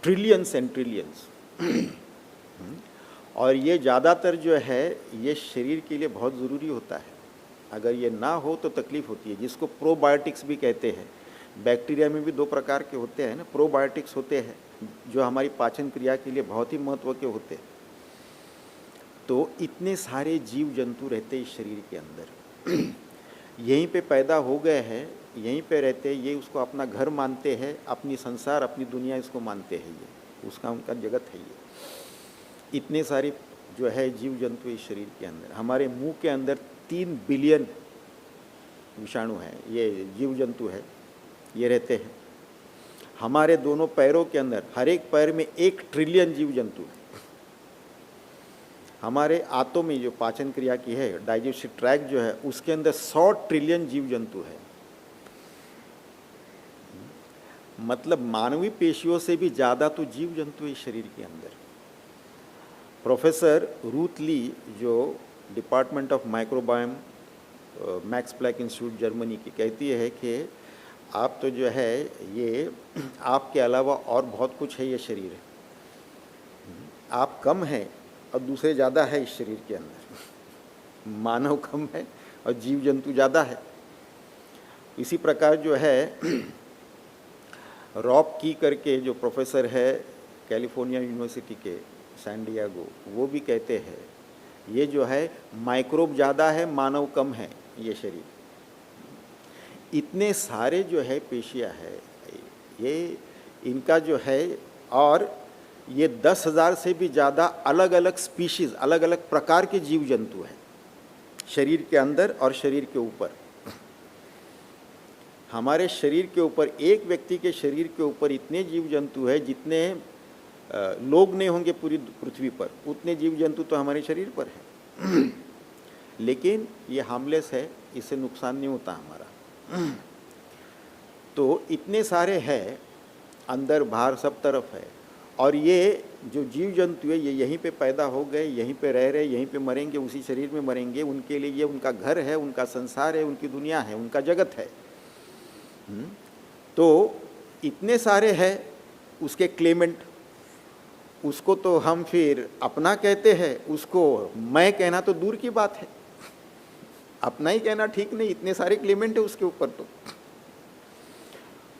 ट्रिलियंस एंड ट्रिलियंस। और ये ज़्यादातर जो है ये शरीर के लिए बहुत ज़रूरी होता है। अगर ये ना हो तो तकलीफ़ होती है, जिसको प्रोबायोटिक्स भी कहते हैं। बैक्टीरिया में भी 2 प्रकार के होते हैं ना, प्रोबायोटिक्स होते हैं जो हमारी पाचन क्रिया के लिए बहुत ही महत्व के होते हैं। तो इतने सारे जीव जंतु रहते इस शरीर के अंदर, यहीं पे पैदा हो गए हैं, यहीं पे रहते हैं, ये उसको अपना घर मानते हैं, अपनी संसार, अपनी दुनिया इसको मानते हैं, ये उसका उनका जगत है। ये इतने सारे जो है जीव जंतु इस शरीर के अंदर। हमारे मुंह के अंदर 3 बिलियन विषाणु हैं, ये जीव जंतु है, ये रहते हैं। हमारे दोनों पैरों के अंदर हर एक पैर में 1 ट्रिलियन जीव जंतु है। हमारे आंतों में जो पाचन क्रिया की है, डाइजेस्टिव ट्रैक्ट जो है, उसके अंदर 100 ट्रिलियन जीव जंतु है। मतलब मानवीय पेशियों से भी ज़्यादा तो जीव जंतु इस शरीर के अंदर। प्रोफेसर रूथ ली जो department of microbiome Max Planck institute Germany की, कहती है कि आप तो जो है ये आपके अलावा और बहुत कुछ है ये शरीर, आप कम हैं और दूसरे ज़्यादा है इस शरीर के अंदर। मानव कम है और जीव जंतु ज़्यादा है। इसी प्रकार जो है रॉब की करके जो प्रोफेसर है कैलिफोर्निया यूनिवर्सिटी के सैन डिएगो, वो भी कहते हैं ये जो है माइक्रोब ज़्यादा है, मानव कम है। ये शरीर इतने सारे जो है पेशियाँ है, ये इनका जो है, और ये 10,000 से भी ज़्यादा अलग अलग स्पीशीज़, अलग अलग प्रकार के जीव जंतु हैं शरीर के अंदर और शरीर के ऊपर। हमारे शरीर के ऊपर, एक व्यक्ति के शरीर के ऊपर इतने जीव जंतु हैं जितने लोग नहीं होंगे पूरी पृथ्वी पर, उतने जीव जंतु तो हमारे शरीर पर है। लेकिन ये हार्मलेस है, इससे नुकसान नहीं होता हमारा। तो इतने सारे हैं, अंदर बाहर सब तरफ है। और ये जो जीव जंतु है ये यहीं पे पैदा हो गए, यहीं पे रह रहे, यहीं पे मरेंगे, उसी शरीर में मरेंगे। उनके लिए ये उनका घर है, उनका संसार है, उनकी दुनिया है, उनका जगत है। तो इतने सारे हैं, उसके क्लेमेंट, उसको तो हम फिर अपना कहते हैं, उसको मैं कहना तो दूर की बात है, अपना ही कहना ठीक नहीं, इतने सारे क्लेमेंट है उसके ऊपर।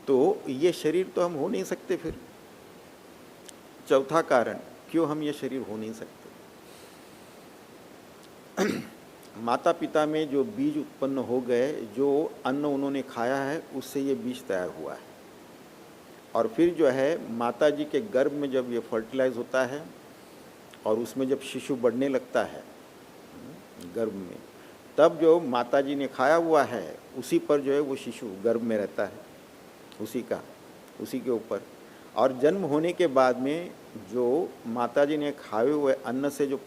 तो ये शरीर तो हम हो नहीं सकते। फिर चौथा कारण क्यों हम ये शरीर हो नहीं सकते, माता पिता में जो बीज उत्पन्न हो गए, जो अन्न उन्होंने खाया है उससे ये बीज तैयार हुआ है। और फिर जो है माता जी के गर्भ में जब ये फर्टिलाइज होता है और उसमें जब शिशु बढ़ने लगता है गर्भ में, तब जो माता जी ने खाया हुआ है उसी पर जो है वो शिशु गर्भ में रहता है, उसी के ऊपर। और जन्म होने के बाद में जो माताजी ने खाए हुए अन्न से जो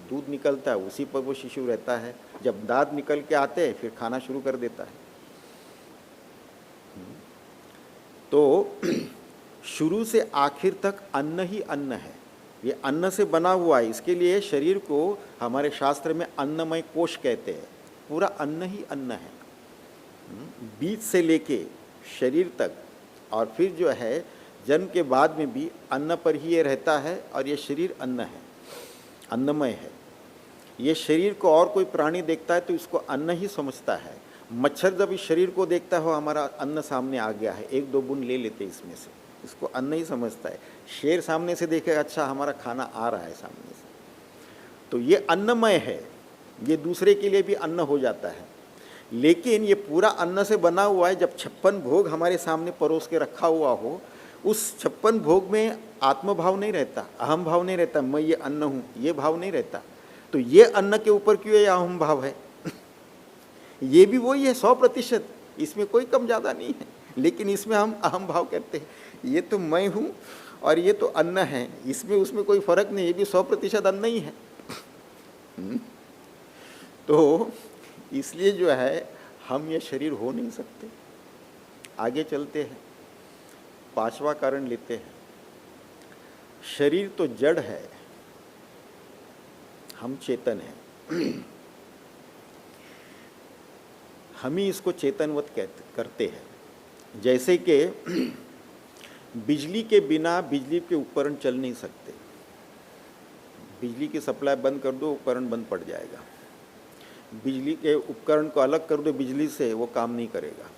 दूध निकलता है उसी पर वो शिशु रहता है। जब दांत निकल के आते हैं फिर खाना शुरू कर देता है। तो शुरू से आखिर तक अन्न ही अन्न है, ये अन्न से बना हुआ है। इसके लिए शरीर को हमारे शास्त्र में अन्नमय कोश कहते हैं। पूरा अन्न ही अन्न है, बीज से लेके शरीर तक। और फिर जो है जन्म के बाद में भी अन्न पर ही ये रहता है। और ये शरीर अन्न है, अन्नमय है। ये शरीर को और कोई प्राणी देखता है तो इसको अन्न ही समझता है। मच्छर जब इस शरीर को देखता है, हमारा अन्न सामने आ गया है, एक दो बूंद ले लेते इसमें से, इसको अन्न ही समझता है। शेर सामने से देखेगा, अच्छा हमारा खाना आ रहा है सामने से, तो ये अन्नमय है, ये दूसरे के लिए भी अन्न हो जाता है। लेकिन ये पूरा अन्न से बना हुआ है। जब 56 भोग हमारे सामने परोस के रखा हुआ हो, उस 56 भोग में आत्मभाव नहीं रहता, अहम भाव नहीं रहता, मैं ये अन्न हूँ, ये भाव नहीं रहता। तो ये अन्न के ऊपर क्यों ये अहम भाव है? ये भी वही है 100%, इसमें कोई कम ज़्यादा नहीं है। लेकिन इसमें हम अहम भाव करते हैं, ये तो मैं हूँ और ये तो अन्न है, इसमें उसमें कोई फर्क नहीं, ये भी 100% अन्न ही है। तो इसलिए जो है हम ये शरीर हो नहीं सकते। आगे चलते हैं, 5वां कारण लेते हैं। शरीर तो जड़ है, हम चेतन हैं। हम ही इसको चेतनवत करते हैं। जैसे कि बिजली के बिना बिजली के उपकरण चल नहीं सकते। बिजली की सप्लाई बंद कर दो, उपकरण बंद पड़ जाएगा। बिजली के उपकरण को अलग कर दो बिजली से, वो काम नहीं करेगा।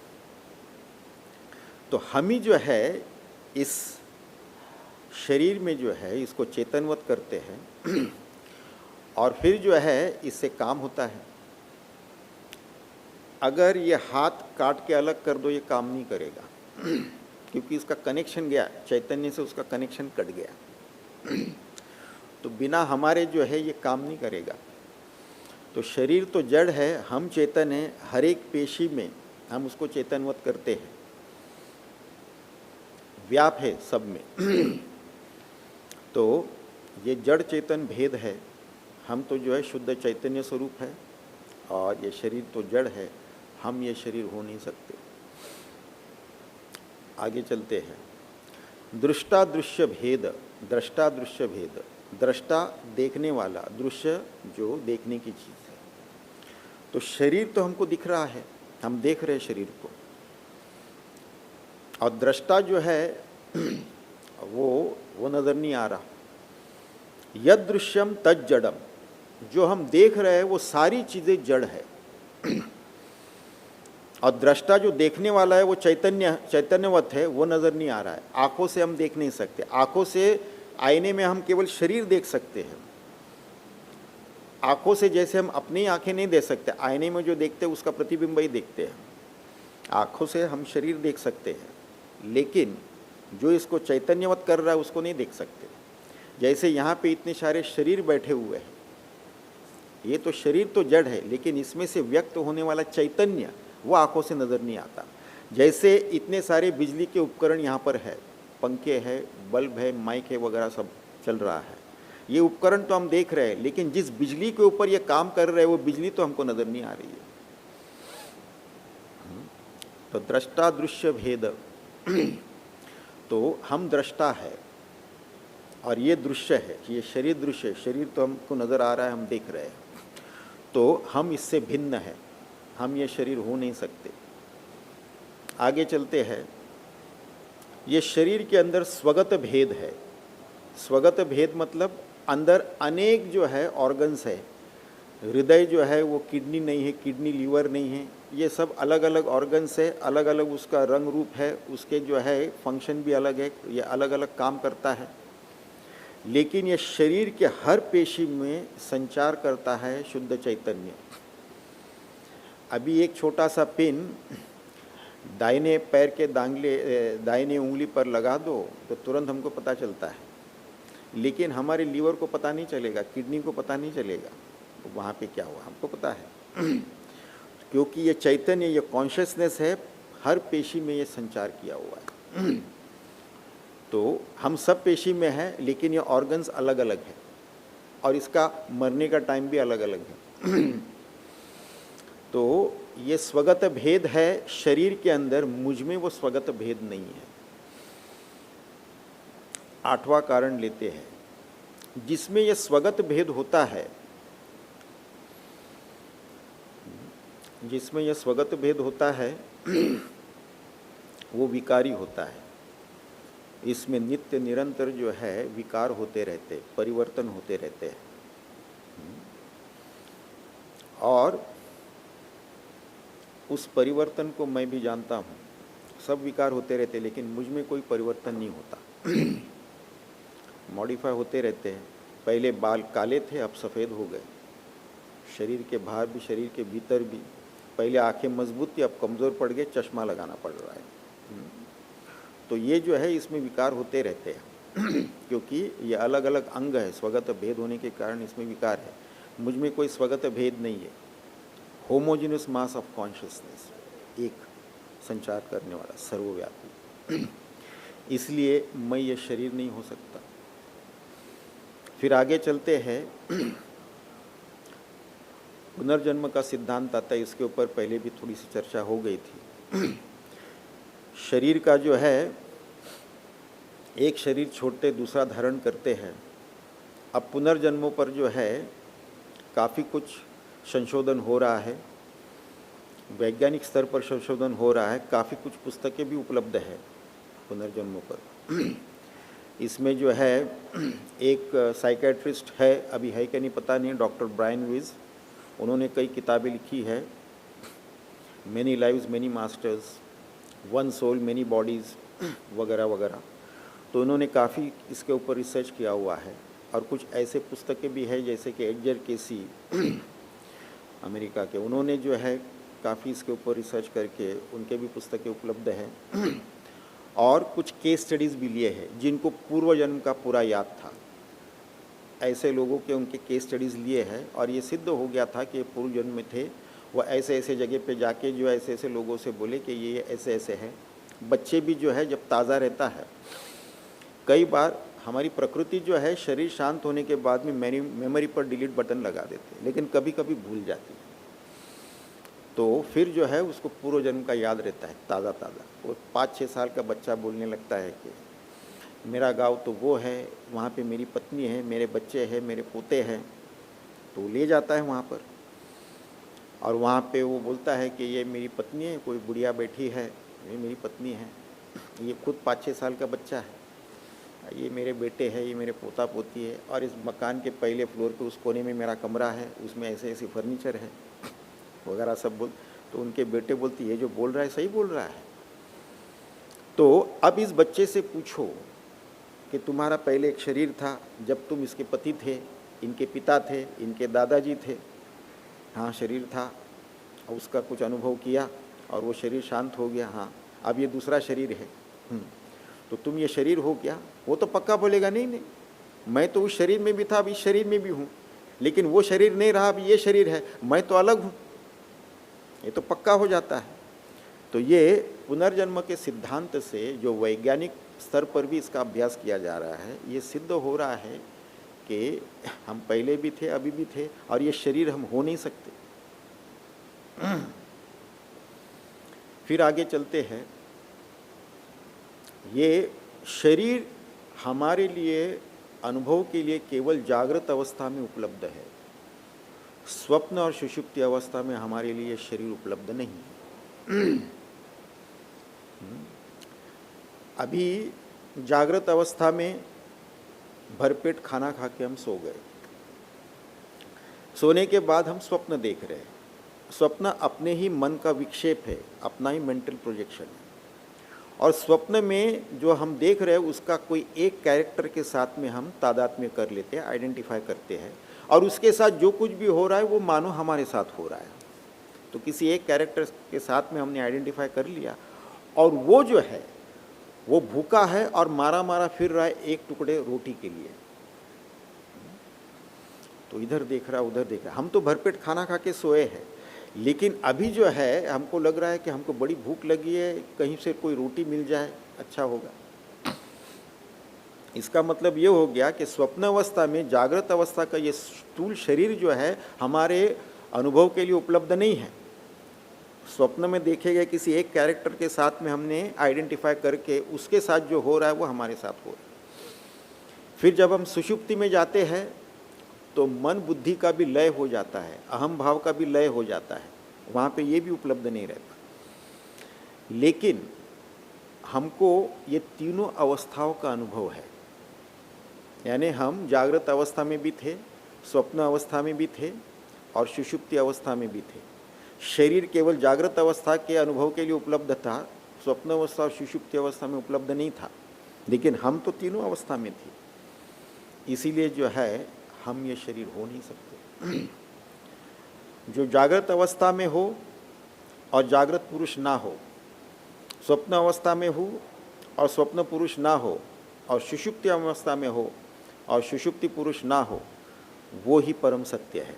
तो हम ही जो है इस शरीर में जो है इसको चेतनवत करते हैं। और फिर जो है इससे काम होता है। अगर ये हाथ काट के अलग कर दो, ये काम नहीं करेगा, क्योंकि इसका कनेक्शन गया, चैतन्य से उसका कनेक्शन कट गया। तो बिना हमारे जो है ये काम नहीं करेगा। तो शरीर तो जड़ है, हम चेतन हैं। हर एक पेशी में हम उसको चेतनवत करते हैं, व्याप है सब में। तो ये जड़ चेतन भेद है। हम तो जो है शुद्ध चैतन्य स्वरूप है, और ये शरीर तो जड़ है, हम ये शरीर हो नहीं सकते। आगे चलते हैं। दृष्टा दृश्य भेद, दृष्टा दृश्य भेद। दृष्टा देखने वाला, दृश्य जो देखने की चीज़ है। तो शरीर तो हमको दिख रहा है, हम देख रहे हैं शरीर को। और दृष्टा जो है वो नज़र नहीं आ रहा। यद दृश्यम तद जड़म, जो हम देख रहे हैं वो सारी चीज़ें जड़ है। और दृष्टा जो देखने वाला है वो चैतन्यवत है, वो नज़र नहीं आ रहा है। आँखों से हम देख नहीं सकते। आँखों से आईने में हम केवल शरीर देख सकते हैं। आँखों से जैसे हम अपनी आँखें नहीं देख सकते, आईने में जो देखते हैं उसका प्रतिबिंब ही देखते हैं। आँखों से हम शरीर देख सकते हैं, लेकिन जो इसको चैतन्यवत कर रहा है उसको नहीं देख सकते। जैसे यहाँ पे इतने सारे शरीर बैठे हुए हैं, ये तो शरीर तो जड़ है, लेकिन इसमें से व्यक्त होने वाला चैतन्य वो आँखों से नज़र नहीं आता। जैसे इतने सारे बिजली के उपकरण यहाँ पर है, पंखे है, बल्ब है, माइक है, वगैरह सब चल रहा है। ये उपकरण तो हम देख रहे हैं, लेकिन जिस बिजली के ऊपर ये काम कर रहे हैं वो बिजली तो हमको नज़र नहीं आ रही है। तो दृष्टा दृश्य भेद तो हम दृष्टा है और ये दृश्य है, ये शरीर दृश्य है। शरीर तो हमको नज़र आ रहा है, हम देख रहे हैं, तो हम इससे भिन्न है, हम ये शरीर हो नहीं सकते। आगे चलते हैं, ये शरीर के अंदर स्वगत भेद है। स्वगत भेद मतलब अंदर अनेक जो है ऑर्गन्स है। हृदय जो है वो किडनी नहीं है, किडनी लीवर नहीं है, ये सब अलग अलग ऑर्गन्स है, अलग अलग उसका रंग रूप है, उसके जो है फंक्शन भी अलग है, ये अलग अलग काम करता है। लेकिन ये शरीर के हर पेशी में संचार करता है शुद्ध चैतन्य। अभी एक छोटा सा पिन दाहिने पैर के दाहिने उंगली पर लगा दो तो तुरंत हमको पता चलता है, लेकिन हमारे लीवर को पता नहीं चलेगा, किडनी को पता नहीं चलेगा वहाँ पे क्या हुआ, हमको पता है क्योंकि ये चैतन्य, ये कॉन्शियसनेस है, हर पेशी में ये संचार किया हुआ है। तो हम सब पेशी में हैं, लेकिन ये ऑर्गन्स अलग अलग है और इसका मरने का टाइम भी अलग अलग है। तो ये स्वगत भेद है शरीर के अंदर, मुझ में वो स्वगत भेद नहीं है। आठवां कारण लेते हैं, जिसमें ये स्वगत भेद होता है, जिसमें यह स्वगत भेद होता है वो विकारी होता है। इसमें नित्य निरंतर जो है विकार होते रहते, परिवर्तन होते रहते हैं। और उस परिवर्तन को मैं भी जानता हूँ, सब विकार होते रहते, लेकिन मुझ में कोई परिवर्तन नहीं होता। मॉडिफाई होते रहते हैं। पहले बाल काले थे, अब सफ़ेद हो गए। शरीर के बाहर भी, शरीर के भीतर भी। पहले आंखें मजबूत थी, अब कमज़ोर पड़ गए, चश्मा लगाना पड़ रहा है। तो ये जो है इसमें विकार होते रहते हैं क्योंकि ये अलग अलग अंग है, स्वगत भेद होने के कारण इसमें विकार है। मुझ में कोई स्वगत भेद नहीं है। होमोजीनियस मास ऑफ कॉन्शियसनेस, एक संचार करने वाला, सर्वव्यापी। इसलिए मैं ये शरीर नहीं हो सकता। फिर आगे चलते हैं, पुनर्जन्म का सिद्धांत आता है, इसके ऊपर पहले भी थोड़ी सी चर्चा हो गई थी। शरीर का जो है, एक शरीर छोड़ते दूसरा धारण करते हैं। अब पुनर्जन्मों पर जो है काफ़ी कुछ संशोधन हो रहा है, वैज्ञानिक स्तर पर संशोधन हो रहा है, काफ़ी कुछ पुस्तकें भी उपलब्ध है पुनर्जन्मों पर। इसमें जो है एक साइकेट्रिस्ट है, अभी है कि नहीं पता नहीं, डॉक्टर ब्रायन विज, उन्होंने कई किताबें लिखी है, many lives many masters, one soul many bodies वगैरह वगैरह। तो उन्होंने काफ़ी इसके ऊपर रिसर्च किया हुआ है। और कुछ ऐसे पुस्तकें भी हैं जैसे कि एडगर केसी अमेरिका के, उन्होंने जो है काफ़ी इसके ऊपर रिसर्च करके उनके भी पुस्तकें उपलब्ध हैं। और कुछ केस स्टडीज़ भी लिए हैं जिनको पूर्व जन्म का पूरा याद था, ऐसे लोगों के उनके केस स्टडीज़ लिए हैं और ये सिद्ध हो गया था कि पूर्व जन्म में थे, वो ऐसे ऐसे जगह पे जाके जो ऐसे ऐसे लोगों से बोले कि ये ऐसे ऐसे है। बच्चे भी जो है जब ताज़ा रहता है, कई बार हमारी प्रकृति जो है शरीर शांत होने के बाद में मेमोरी पर डिलीट बटन लगा देते हैं, लेकिन कभी कभी भूल जाती है। तो फिर जो है उसको पूर्व जन्म का याद रहता है ताज़ा ताज़ा। वो 5-6 साल का बच्चा बोलने लगता है कि मेरा गांव तो वो है, वहाँ पे मेरी पत्नी है, मेरे बच्चे हैं, मेरे पोते हैं। तो वो ले जाता है वहाँ पर और वहाँ पे वो बोलता है कि ये मेरी पत्नी है, कोई बुढ़िया बैठी है, ये मेरी पत्नी है। ये खुद 5-6 साल का बच्चा है, ये मेरे बेटे हैं, ये मेरे पोता पोती है, और इस मकान के पहले फ्लोर पे उस कोने में मेरा कमरा है, उसमें ऐसे ऐसे फर्नीचर है वगैरह सब बोल। तो उनके बेटे बोलती ये जो बोल रहा है सही बोल रहा है। तो अब इस बच्चे से पूछो कि तुम्हारा पहले एक शरीर था, जब तुम इसके पति थे इनके पिता थे, इनके दादाजी थे, हाँ शरीर था, उसका कुछ अनुभव किया और वो शरीर शांत हो गया, हाँ अब ये दूसरा शरीर है। तो तुम ये शरीर हो क्या? वो तो पक्का बोलेगा नहीं नहीं, मैं तो उस शरीर में भी था, अब इस शरीर में भी हूँ, लेकिन वो शरीर नहीं रहा, अब ये शरीर है, मैं तो अलग हूँ, ये तो पक्का हो जाता है। तो ये पुनर्जन्म के सिद्धांत से जो वैज्ञानिक स्तर पर भी इसका अभ्यास किया जा रहा है, ये सिद्ध हो रहा है कि हम पहले भी थे, अभी भी थे, और ये शरीर हम हो नहीं सकते। फिर आगे चलते हैं। ये शरीर हमारे लिए अनुभव के लिए केवल जागृत अवस्था में उपलब्ध है, स्वप्न और सुषुप्ति अवस्था में हमारे लिए शरीर उपलब्ध नहीं है। अभी जागृत अवस्था में भरपेट खाना खा के हम सो गए, सोने के बाद हम स्वप्न देख रहे हैं। स्वप्न अपने ही मन का विक्षेप है, अपना ही मेंटल प्रोजेक्शन है, और स्वप्न में जो हम देख रहे हैं उसका कोई एक कैरेक्टर के साथ में हम तादात्म्य कर लेते हैं, आइडेंटिफाई करते हैं, और उसके साथ जो कुछ भी हो रहा है वो मानो हमारे साथ हो रहा है। तो किसी एक कैरेक्टर के साथ में हमने आइडेंटिफाई कर लिया, और वो जो है वो भूखा है और मारा मारा फिर रहा है एक टुकड़े रोटी के लिए। तो इधर देख रहा उधर देख रहा, हम तो भरपेट खाना खा के सोए हैं, लेकिन अभी जो है हमको लग रहा है कि हमको बड़ी भूख लगी है, कहीं से कोई रोटी मिल जाए अच्छा होगा। इसका मतलब ये हो गया कि स्वप्न अवस्था में जागृत अवस्था का ये स्थूल शरीर जो है हमारे अनुभव के लिए उपलब्ध नहीं है। स्वप्न में देखे गए किसी एक कैरेक्टर के साथ में हमने आइडेंटिफाई करके उसके साथ जो हो रहा है वो हमारे साथ हो रहा है। फिर जब हम सुषुप्ति में जाते हैं तो मन बुद्धि का भी लय हो जाता है, अहम भाव का भी लय हो जाता है, वहाँ पे ये भी उपलब्ध नहीं रहता। लेकिन हमको ये तीनों अवस्थाओं का अनुभव है, यानी हम जागृत अवस्था में भी थे, स्वप्न अवस्था में भी थे और सुषुप्ति अवस्था में भी थे। शरीर केवल जागृत अवस्था के अनुभव के लिए उपलब्ध था, स्वप्न अवस्था और सुषुप्ति अवस्था में उपलब्ध नहीं था, लेकिन हम तो तीनों अवस्था में थे। इसीलिए जो है हम ये शरीर हो नहीं सकते। जो जागृत अवस्था में हो और जागृत पुरुष ना हो, स्वप्न अवस्था में हो और स्वप्न पुरुष ना हो, और सुषुप्ति अवस्था में हो और सुषुप्ति पुरुष ना हो, वो ही परम सत्य है,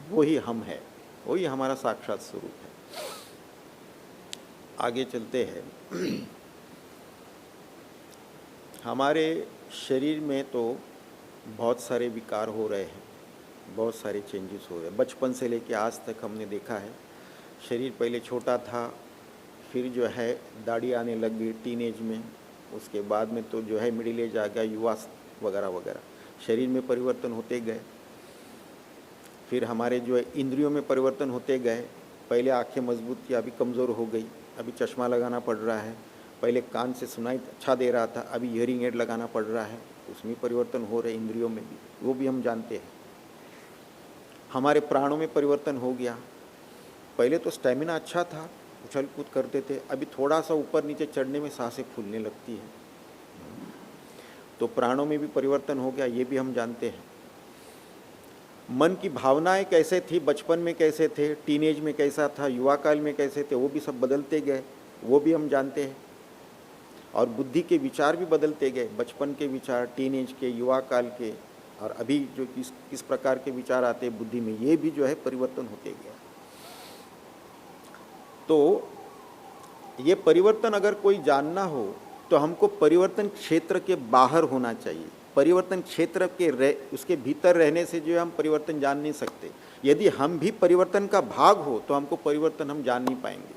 वो ही हम है, वही हमारा साक्षात स्वरूप है। आगे चलते हैं। हमारे शरीर में तो बहुत सारे विकार हो रहे हैं, बहुत सारे चेंजेस हो रहे हैं। बचपन से लेके आज तक हमने देखा है, शरीर पहले छोटा था, फिर जो है दाढ़ी आने लग गई टीनेज में, उसके बाद में तो जो है मिडिल एज आ गया, युवा वगैरह वगैरह, शरीर में परिवर्तन होते गए। फिर हमारे जो है इंद्रियों में परिवर्तन होते गए, पहले आंखें मजबूत थी, अभी कमज़ोर हो गई, अभी चश्मा लगाना पड़ रहा है। पहले कान से सुनाई अच्छा दे रहा था, अभी हियरिंग एड लगाना पड़ रहा है, उसमें परिवर्तन हो रहे, इंद्रियों में भी, वो भी हम जानते हैं। हमारे प्राणों में परिवर्तन हो गया, पहले तो स्टेमिना अच्छा था, उछल कूद करते थे, अभी थोड़ा सा ऊपर नीचे चढ़ने में सांसें फूलने लगती है, तो प्राणों में भी परिवर्तन हो गया, ये भी हम जानते हैं। मन की भावनाएं कैसे थी, बचपन में कैसे थे, टीनेज में कैसा था, युवा काल में कैसे थे, वो भी सब बदलते गए, वो भी हम जानते हैं। और बुद्धि के विचार भी बदलते गए, बचपन के विचार, टीनेज के, युवा काल के, और अभी जो किस प्रकार के विचार आते हैं बुद्धि में, ये भी जो है परिवर्तन होते गए। तो ये परिवर्तन अगर कोई जानना हो तो हमको परिवर्तन क्षेत्र के बाहर होना चाहिए। परिवर्तन क्षेत्र के उसके भीतर रहने से जो है हम परिवर्तन जान नहीं सकते। यदि हम भी परिवर्तन का भाग हो तो हमको परिवर्तन हम जान नहीं पाएंगे।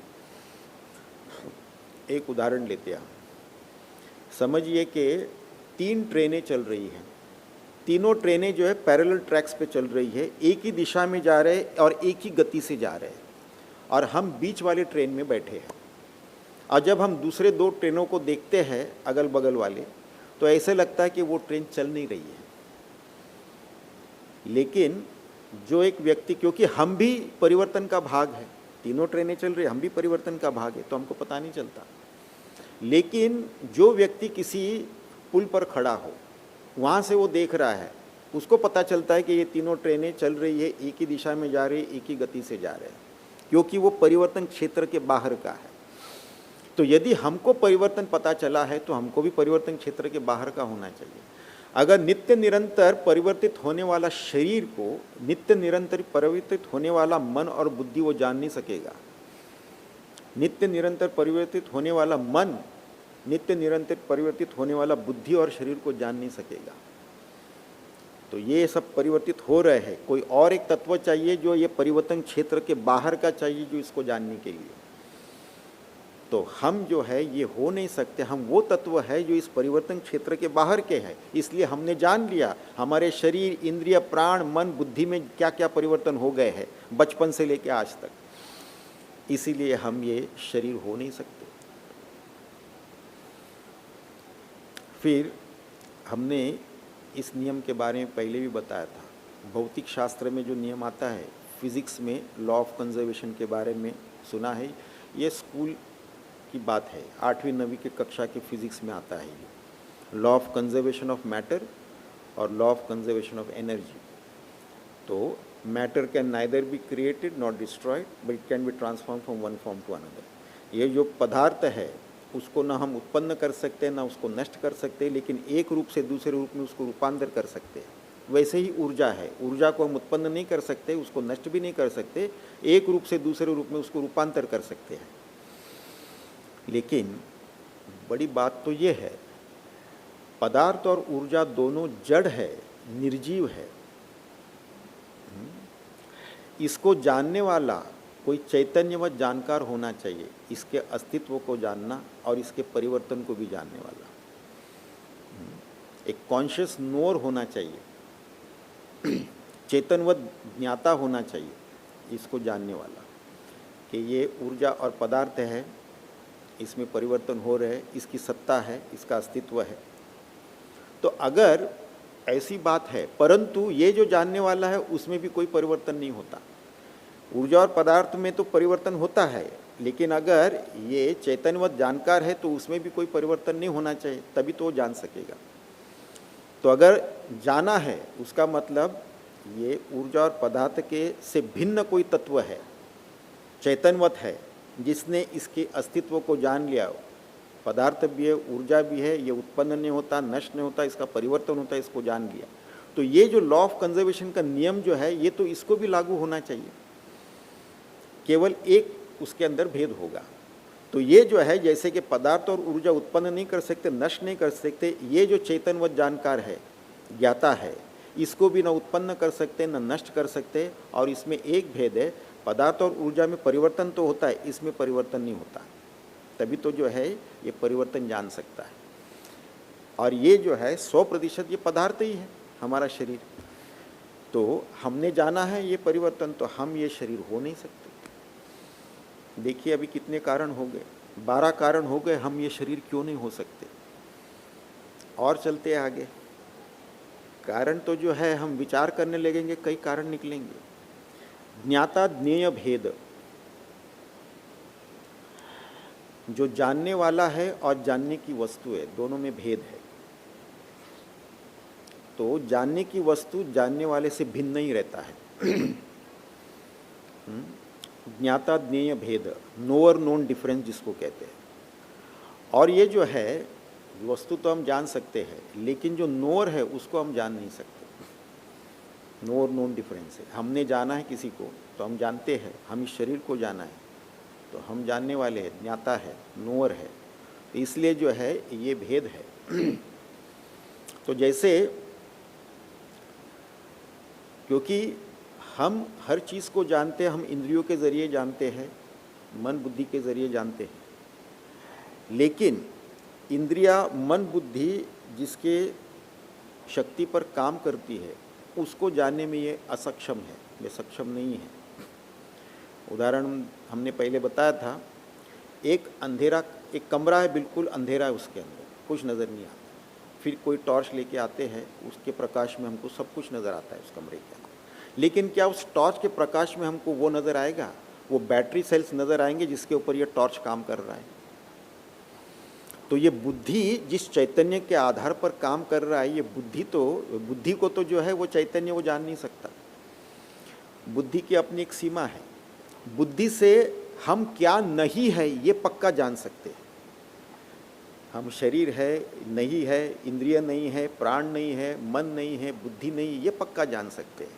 एक उदाहरण लेते हैं, समझिए कि 3 ट्रेनें चल रही हैं, तीनों ट्रेनें जो है पैरेलल ट्रैक्स पे चल रही है, एक ही दिशा में जा रहे हैं और एक ही गति से जा रहे हैं, और हम बीच वाली ट्रेन में बैठे हैं। और जब हम दूसरे 2 ट्रेनों को देखते हैं अगल बगल वाले, तो ऐसे लगता है कि वो ट्रेन चल नहीं रही है। लेकिन जो एक व्यक्ति, क्योंकि हम भी परिवर्तन का भाग है, तीनों ट्रेनें चल रही, हम भी परिवर्तन का भाग है, तो हमको पता नहीं चलता। लेकिन जो व्यक्ति किसी पुल पर खड़ा हो, वहाँ से वो देख रहा है उसको पता चलता है कि ये तीनों ट्रेनें चल रही है, एक ही दिशा में जा रही है, एक ही गति से जा रहे हैं, क्योंकि वो परिवर्तन क्षेत्र के बाहर का है। तो यदि हमको परिवर्तन पता चला है तो हमको भी परिवर्तन क्षेत्र के बाहर का होना चाहिए। अगर नित्य निरंतर परिवर्तित होने वाला शरीर को नित्य निरंतर परिवर्तित होने वाला मन और बुद्धि वो जान नहीं सकेगा। नित्य निरंतर परिवर्तित होने वाला मन नित्य निरंतर परिवर्तित होने वाला बुद्धि और शरीर को जान नहीं सकेगा। तो ये सब परिवर्तित हो रहे हैं, कोई और एक तत्व चाहिए जो ये परिवर्तन क्षेत्र के बाहर का चाहिए, जो इसको जानने के लिए। तो हम जो है ये हो नहीं सकते, हम वो तत्व है जो इस परिवर्तन क्षेत्र के बाहर के हैं। इसलिए हमने जान लिया हमारे शरीर, इंद्रिय, प्राण, मन, बुद्धि में क्या क्या परिवर्तन हो गए हैं बचपन से लेकर आज तक, इसीलिए हम ये शरीर हो नहीं सकते। फिर हमने इस नियम के बारे में पहले भी बताया था। भौतिक शास्त्र में जो नियम आता है, फिजिक्स में लॉ ऑफ कंजर्वेशन के बारे में सुना है। ये स्कूल की बात है, 8वीं 9वीं की कक्षा के फिजिक्स में आता है ये law of conservation of matter और law of conservation of energy. तो matter can neither be created not destroyed but it can be transform from one form to another. ये जो पदार्थ है उसको ना हम उत्पन्न कर सकते ना उसको नष्ट कर सकते, लेकिन एक रूप से दूसरे रूप में उसको रूपांतर कर सकते हैं। वैसे ही ऊर्जा है, ऊर्जा को हम उत्पन्न नहीं कर सकते, उसको नष्ट भी नहीं कर सकते, एक रूप से दूसरे रूप में उसको रूपांतर कर सकते हैं। लेकिन बड़ी बात तो ये है, पदार्थ और ऊर्जा दोनों जड़ है, निर्जीव है। इसको जानने वाला कोई चैतन्यवत जानकार होना चाहिए, इसके अस्तित्व को जानना और इसके परिवर्तन को भी जानने वाला। एक कॉन्शियस नोअर होना चाहिए, चेतनवत ज्ञाता होना चाहिए इसको जानने वाला कि ये ऊर्जा और पदार्थ है, इसमें परिवर्तन हो रहे हैं, इसकी सत्ता है, इसका अस्तित्व है। तो अगर ऐसी बात है, परंतु ये जो जानने वाला है उसमें भी कोई परिवर्तन नहीं होता। ऊर्जा और पदार्थ में तो परिवर्तन होता है, लेकिन अगर ये चैतन्यवत जानकार है तो उसमें भी कोई परिवर्तन नहीं होना चाहिए, तभी तो वो जान सकेगा। तो अगर जाना है उसका मतलब ये ऊर्जा और पदार्थ के से भिन्न कोई तत्व है, चैतन्यवत है, जिसने इसके अस्तित्व को जान लिया। पदार्थ भी है, ऊर्जा भी है, ये उत्पन्न नहीं होता, नष्ट नहीं होता, इसका परिवर्तन होता है, इसको जान लिया। तो ये जो लॉ ऑफ कंजर्वेशन का नियम जो है ये तो इसको भी लागू होना चाहिए, केवल एक उसके अंदर भेद होगा। तो ये जो है जैसे कि पदार्थ और ऊर्जा उत्पन्न नहीं कर सकते, नष्ट नहीं कर सकते, ये जो चैतन्यवत जानकार है, ज्ञाता है, इसको भी न उत्पन्न कर सकते न नष्ट कर सकते। और इसमें एक भेद है, पदार्थ और ऊर्जा में परिवर्तन तो होता है, इसमें परिवर्तन नहीं होता, तभी तो जो है ये परिवर्तन जान सकता है। और ये जो है 100% ये पदार्थ ही है हमारा शरीर। तो हमने जाना है ये परिवर्तन, तो हम ये शरीर हो नहीं सकते। देखिए अभी कितने कारण हो गए, 12 कारण हो गए, हम ये शरीर क्यों नहीं हो सकते। और चलते आगे, कारण तो जो है हम विचार करने लगेंगे, कई कारण निकलेंगे। ज्ञाता ज्ञेय भेद, जो जानने वाला है और जानने की वस्तु है, दोनों में भेद है। तो जानने की वस्तु जानने वाले से भिन्न नहीं रहता है। ज्ञाता ज्ञेय भेद, नोअर नोन डिफरेंस जिसको कहते हैं। और ये जो है वस्तु तो हम जान सकते हैं, लेकिन जो नोअर है उसको हम जान नहीं सकते। नोअर नोन डिफरेंस है। हमने जाना है किसी को तो हम जानते हैं, हम इस शरीर को जाना है तो हम जानने वाले हैं, ज्ञाता है, नोअर है। तो इसलिए जो है ये भेद है। तो जैसे क्योंकि हम हर चीज़ को जानते हैं, हम इंद्रियों के ज़रिए जानते हैं, मन बुद्धि के ज़रिए जानते हैं, लेकिन इंद्रिया मन बुद्धि जिसके शक्ति पर काम करती है उसको जानने में ये असक्षम है, ये सक्षम नहीं है। उदाहरण हमने पहले बताया था, एक अंधेरा, एक कमरा है, बिल्कुल अंधेरा है, उसके अंदर कुछ नज़र नहीं आता। फिर कोई टॉर्च लेके आते हैं, उसके प्रकाश में हमको सब कुछ नज़र आता है उस कमरे के अंदर। लेकिन क्या उस टॉर्च के प्रकाश में हमको वो नज़र आएगा? वो बैटरी सेल्स नज़र आएंगे जिसके ऊपर ये टॉर्च काम कर रहा है। तो ये बुद्धि जिस चैतन्य के आधार पर काम कर रहा है, ये बुद्धि को तो जो है वो चैतन्य वो जान नहीं सकता। बुद्धि की अपनी एक सीमा है। बुद्धि से हम क्या नहीं है ये पक्का जान सकते हैं। हम शरीर है नहीं है, इंद्रिय नहीं है, प्राण नहीं है, मन नहीं है, बुद्धि नहीं, ये पक्का जान सकते हैं।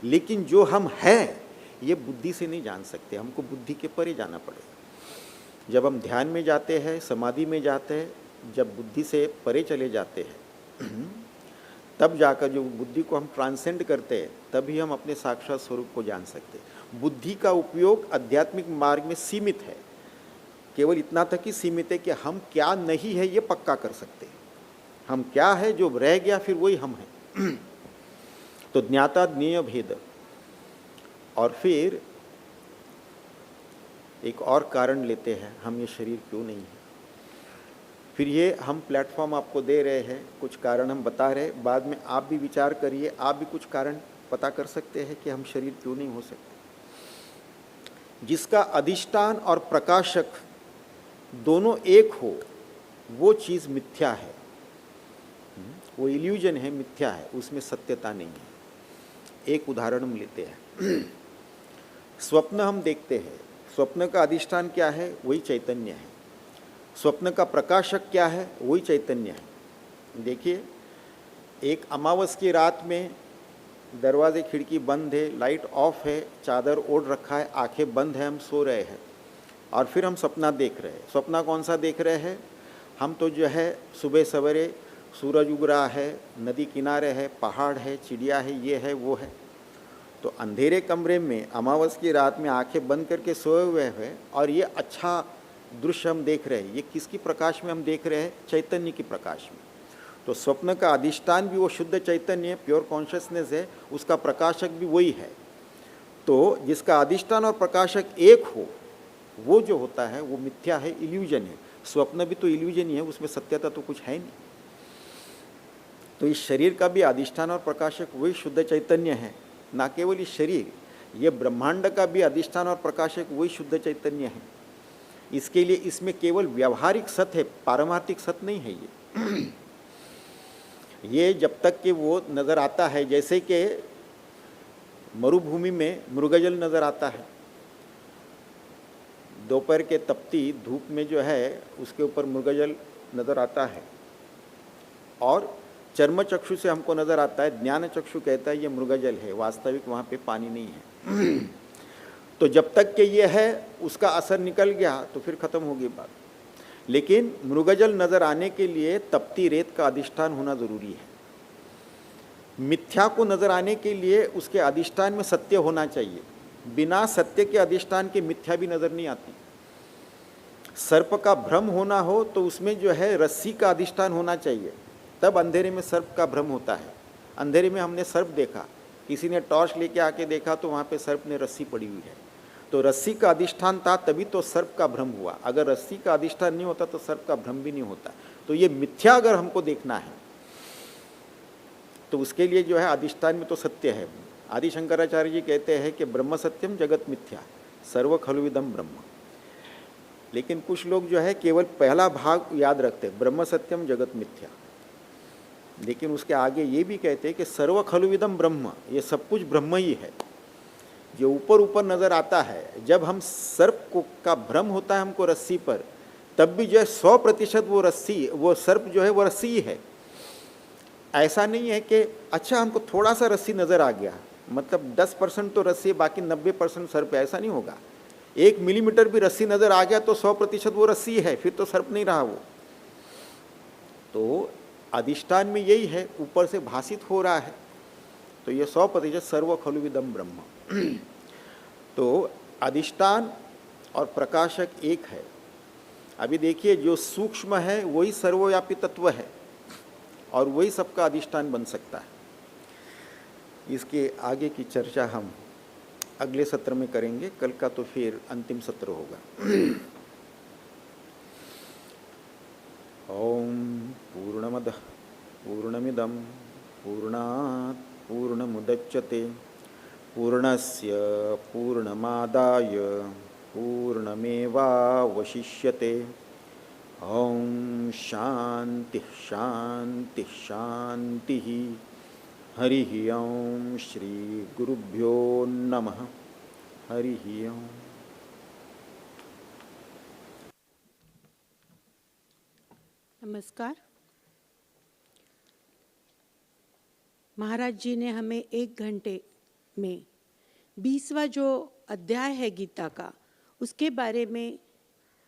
लेकिन जो हम हैं ये बुद्धि से नहीं जान सकते, हमको बुद्धि के परे जाना पड़ेगा। जब हम ध्यान में जाते हैं, समाधि में जाते हैं, जब बुद्धि से परे चले जाते हैं तब जाकर जो बुद्धि को हम ट्रांसेंड करते हैं, तभी हम अपने साक्षात स्वरूप को जान सकते हैं। बुद्धि का उपयोग आध्यात्मिक मार्ग में सीमित है, केवल इतना तक ही सीमित है कि हम क्या नहीं है ये पक्का कर सकते हैं। हम क्या है जो रह गया फिर वही हम हैं। तो ज्ञाता ज्ञेय भेद। और फिर एक और कारण लेते हैं, हम ये शरीर क्यों नहीं है। फिर ये हम प्लेटफॉर्म आपको दे रहे हैं, कुछ कारण हम बता रहे हैं, बाद में आप भी विचार करिए, आप भी कुछ कारण पता कर सकते हैं कि हम शरीर क्यों नहीं हो सकते। जिसका अधिष्ठान और प्रकाशक दोनों एक हो वो चीज़ मिथ्या है, वो इल्यूजन है, मिथ्या है, उसमें सत्यता नहीं है। एक उदाहरण हम लेते हैं। स्वप्न हम देखते हैं, स्वप्न का अधिष्ठान क्या है, वही चैतन्य है। स्वप्न का प्रकाशक क्या है, वही चैतन्य है। देखिए, एक अमावस की रात में दरवाजे खिड़की बंद है, लाइट ऑफ है, चादर ओढ़ रखा है, आंखें बंद है, हम सो रहे हैं और फिर हम सपना देख रहे हैं। सपना कौन सा देख रहे हैं? हम तो जो है सुबह सवेरे सूरज उग रहा है, नदी किनारे है, पहाड़ है, चिड़िया है, ये है वो है। तो अंधेरे कमरे में अमावस की रात में आंखें बंद करके सोए हुए हैं और ये अच्छा दृश्य हम देख रहे हैं। ये किसकी प्रकाश में हम देख रहे हैं? चैतन्य की प्रकाश में। तो स्वप्न का अधिष्ठान भी वो शुद्ध चैतन्य है, प्योर कॉन्शियसनेस है, उसका प्रकाशक भी वही है। तो जिसका अधिष्ठान और प्रकाशक एक हो वो जो होता है वो मिथ्या है, इल्यूजन है। स्वप्न भी तो इल्यूजन ही है, उसमें सत्यता तो कुछ है नहीं। तो इस शरीर का भी अधिष्ठान और प्रकाशक वही शुद्ध चैतन्य है, ना केवल इस शरीर, ये ब्रह्मांड का भी अधिष्ठान और प्रकाशक वही शुद्ध चैतन्य है। इसके लिए इसमें केवल व्यावहारिक सत्य है, पारमार्थिक सत्य नहीं है ये जब तक कि वो नज़र आता है, जैसे कि मरुभूमि में मृगजल नज़र आता है, दोपहर के तपती धूप में जो है उसके ऊपर मृगजल नज़र आता है और चर्म चक्षु से हमको नज़र आता है, ज्ञान चक्षु कहता है ये मृगजल है, वास्तविक वहाँ पे पानी नहीं है। तो जब तक कि ये है उसका असर निकल गया तो फिर ख़त्म होगी बात। लेकिन मृगजल नज़र आने के लिए तपती रेत का अधिष्ठान होना ज़रूरी है। मिथ्या को नज़र आने के लिए उसके अधिष्ठान में सत्य होना चाहिए। बिना सत्य के अधिष्ठान के मिथ्या भी नज़र नहीं आती। सर्प का भ्रम होना हो तो उसमें जो है रस्सी का अधिष्ठान होना चाहिए, तब अंधेरे में सर्प का भ्रम होता है। अंधेरे में हमने सर्प देखा, किसी ने टॉर्च लेके आके देखा तो वहाँ पे सर्प ने रस्सी पड़ी हुई है, तो रस्सी का अधिष्ठान था तभी तो सर्प का भ्रम हुआ। अगर रस्सी का अधिष्ठान नहीं होता तो सर्प का भ्रम भी नहीं होता। तो ये मिथ्या अगर हमको देखना है तो उसके लिए जो है अधिष्ठान में तो सत्य है। आदि शंकराचार्य जी कहते हैं कि ब्रह्म सत्यम जगत मिथ्या सर्व खलुविदम ब्रह्म। लेकिन कुछ लोग जो है केवल पहला भाग याद रखते हैं, ब्रह्म सत्यम जगत मिथ्या, लेकिन उसके आगे ये भी कहते हैं कि सर्व खलुविदम ब्रह्म, ये सब कुछ ब्रह्म ही है। जो ऊपर ऊपर नज़र आता है, जब हम सर्प को का भ्रम होता है हमको रस्सी पर, तब भी जो है 100% वो रस्सी, वो सर्प जो है वो रस्सी ही है। ऐसा नहीं है कि अच्छा हमको थोड़ा सा रस्सी नज़र आ गया, मतलब 10% तो रस्सी, बाकी 90% सर्प है, ऐसा नहीं होगा। 1 मिलीमीटर भी रस्सी नज़र आ गया तो 100% वो रस्सी है, फिर तो सर्प नहीं रहा वो। तो अधिष्ठान में यही है, ऊपर से भाषित हो रहा है, तो ये 100% सर्व खलुविदम ब्रह्म। तो अधिष्ठान और प्रकाशक एक है। अभी देखिए, जो सूक्ष्म है वही सर्वव्यापी तत्व है और वही सबका अधिष्ठान बन सकता है। इसके आगे की चर्चा हम अगले सत्र में करेंगे, कल का तो फिर अंतिम सत्र होगा। ओम पूर्णमदः पूर्णमिदं पूर्णात् पूर्णमुदच्यते पूर्णस्य पूर्णमादाय पूर्णमेवावशिष्यते। ओम शांति शांति शांति। हरि ओम। श्री गुरुभ्यो नमः। हरि ओम। नमस्कार। महाराज जी ने हमें 1 घंटे में 20वां जो अध्याय है गीता का, उसके बारे में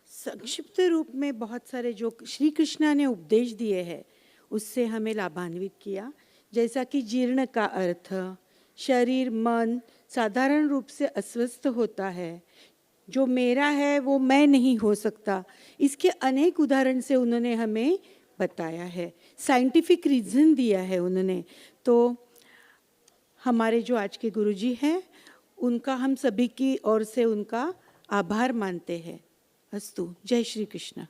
संक्षिप्त रूप में बहुत सारे जो श्री कृष्णा ने उपदेश दिए हैं उससे हमें लाभान्वित किया। जैसा कि जीर्ण का अर्थ, शरीर मन साधारण रूप से अस्वस्थ होता है, जो मेरा है वो मैं नहीं हो सकता, इसके अनेक उदाहरण से उन्होंने हमें बताया है, साइंटिफिक रीज़न दिया है उन्होंने। तो हमारे जो आज के गुरुजी हैं उनका हम सभी की ओर से उनका आभार मानते हैं। अस्तु। जय श्री कृष्ण।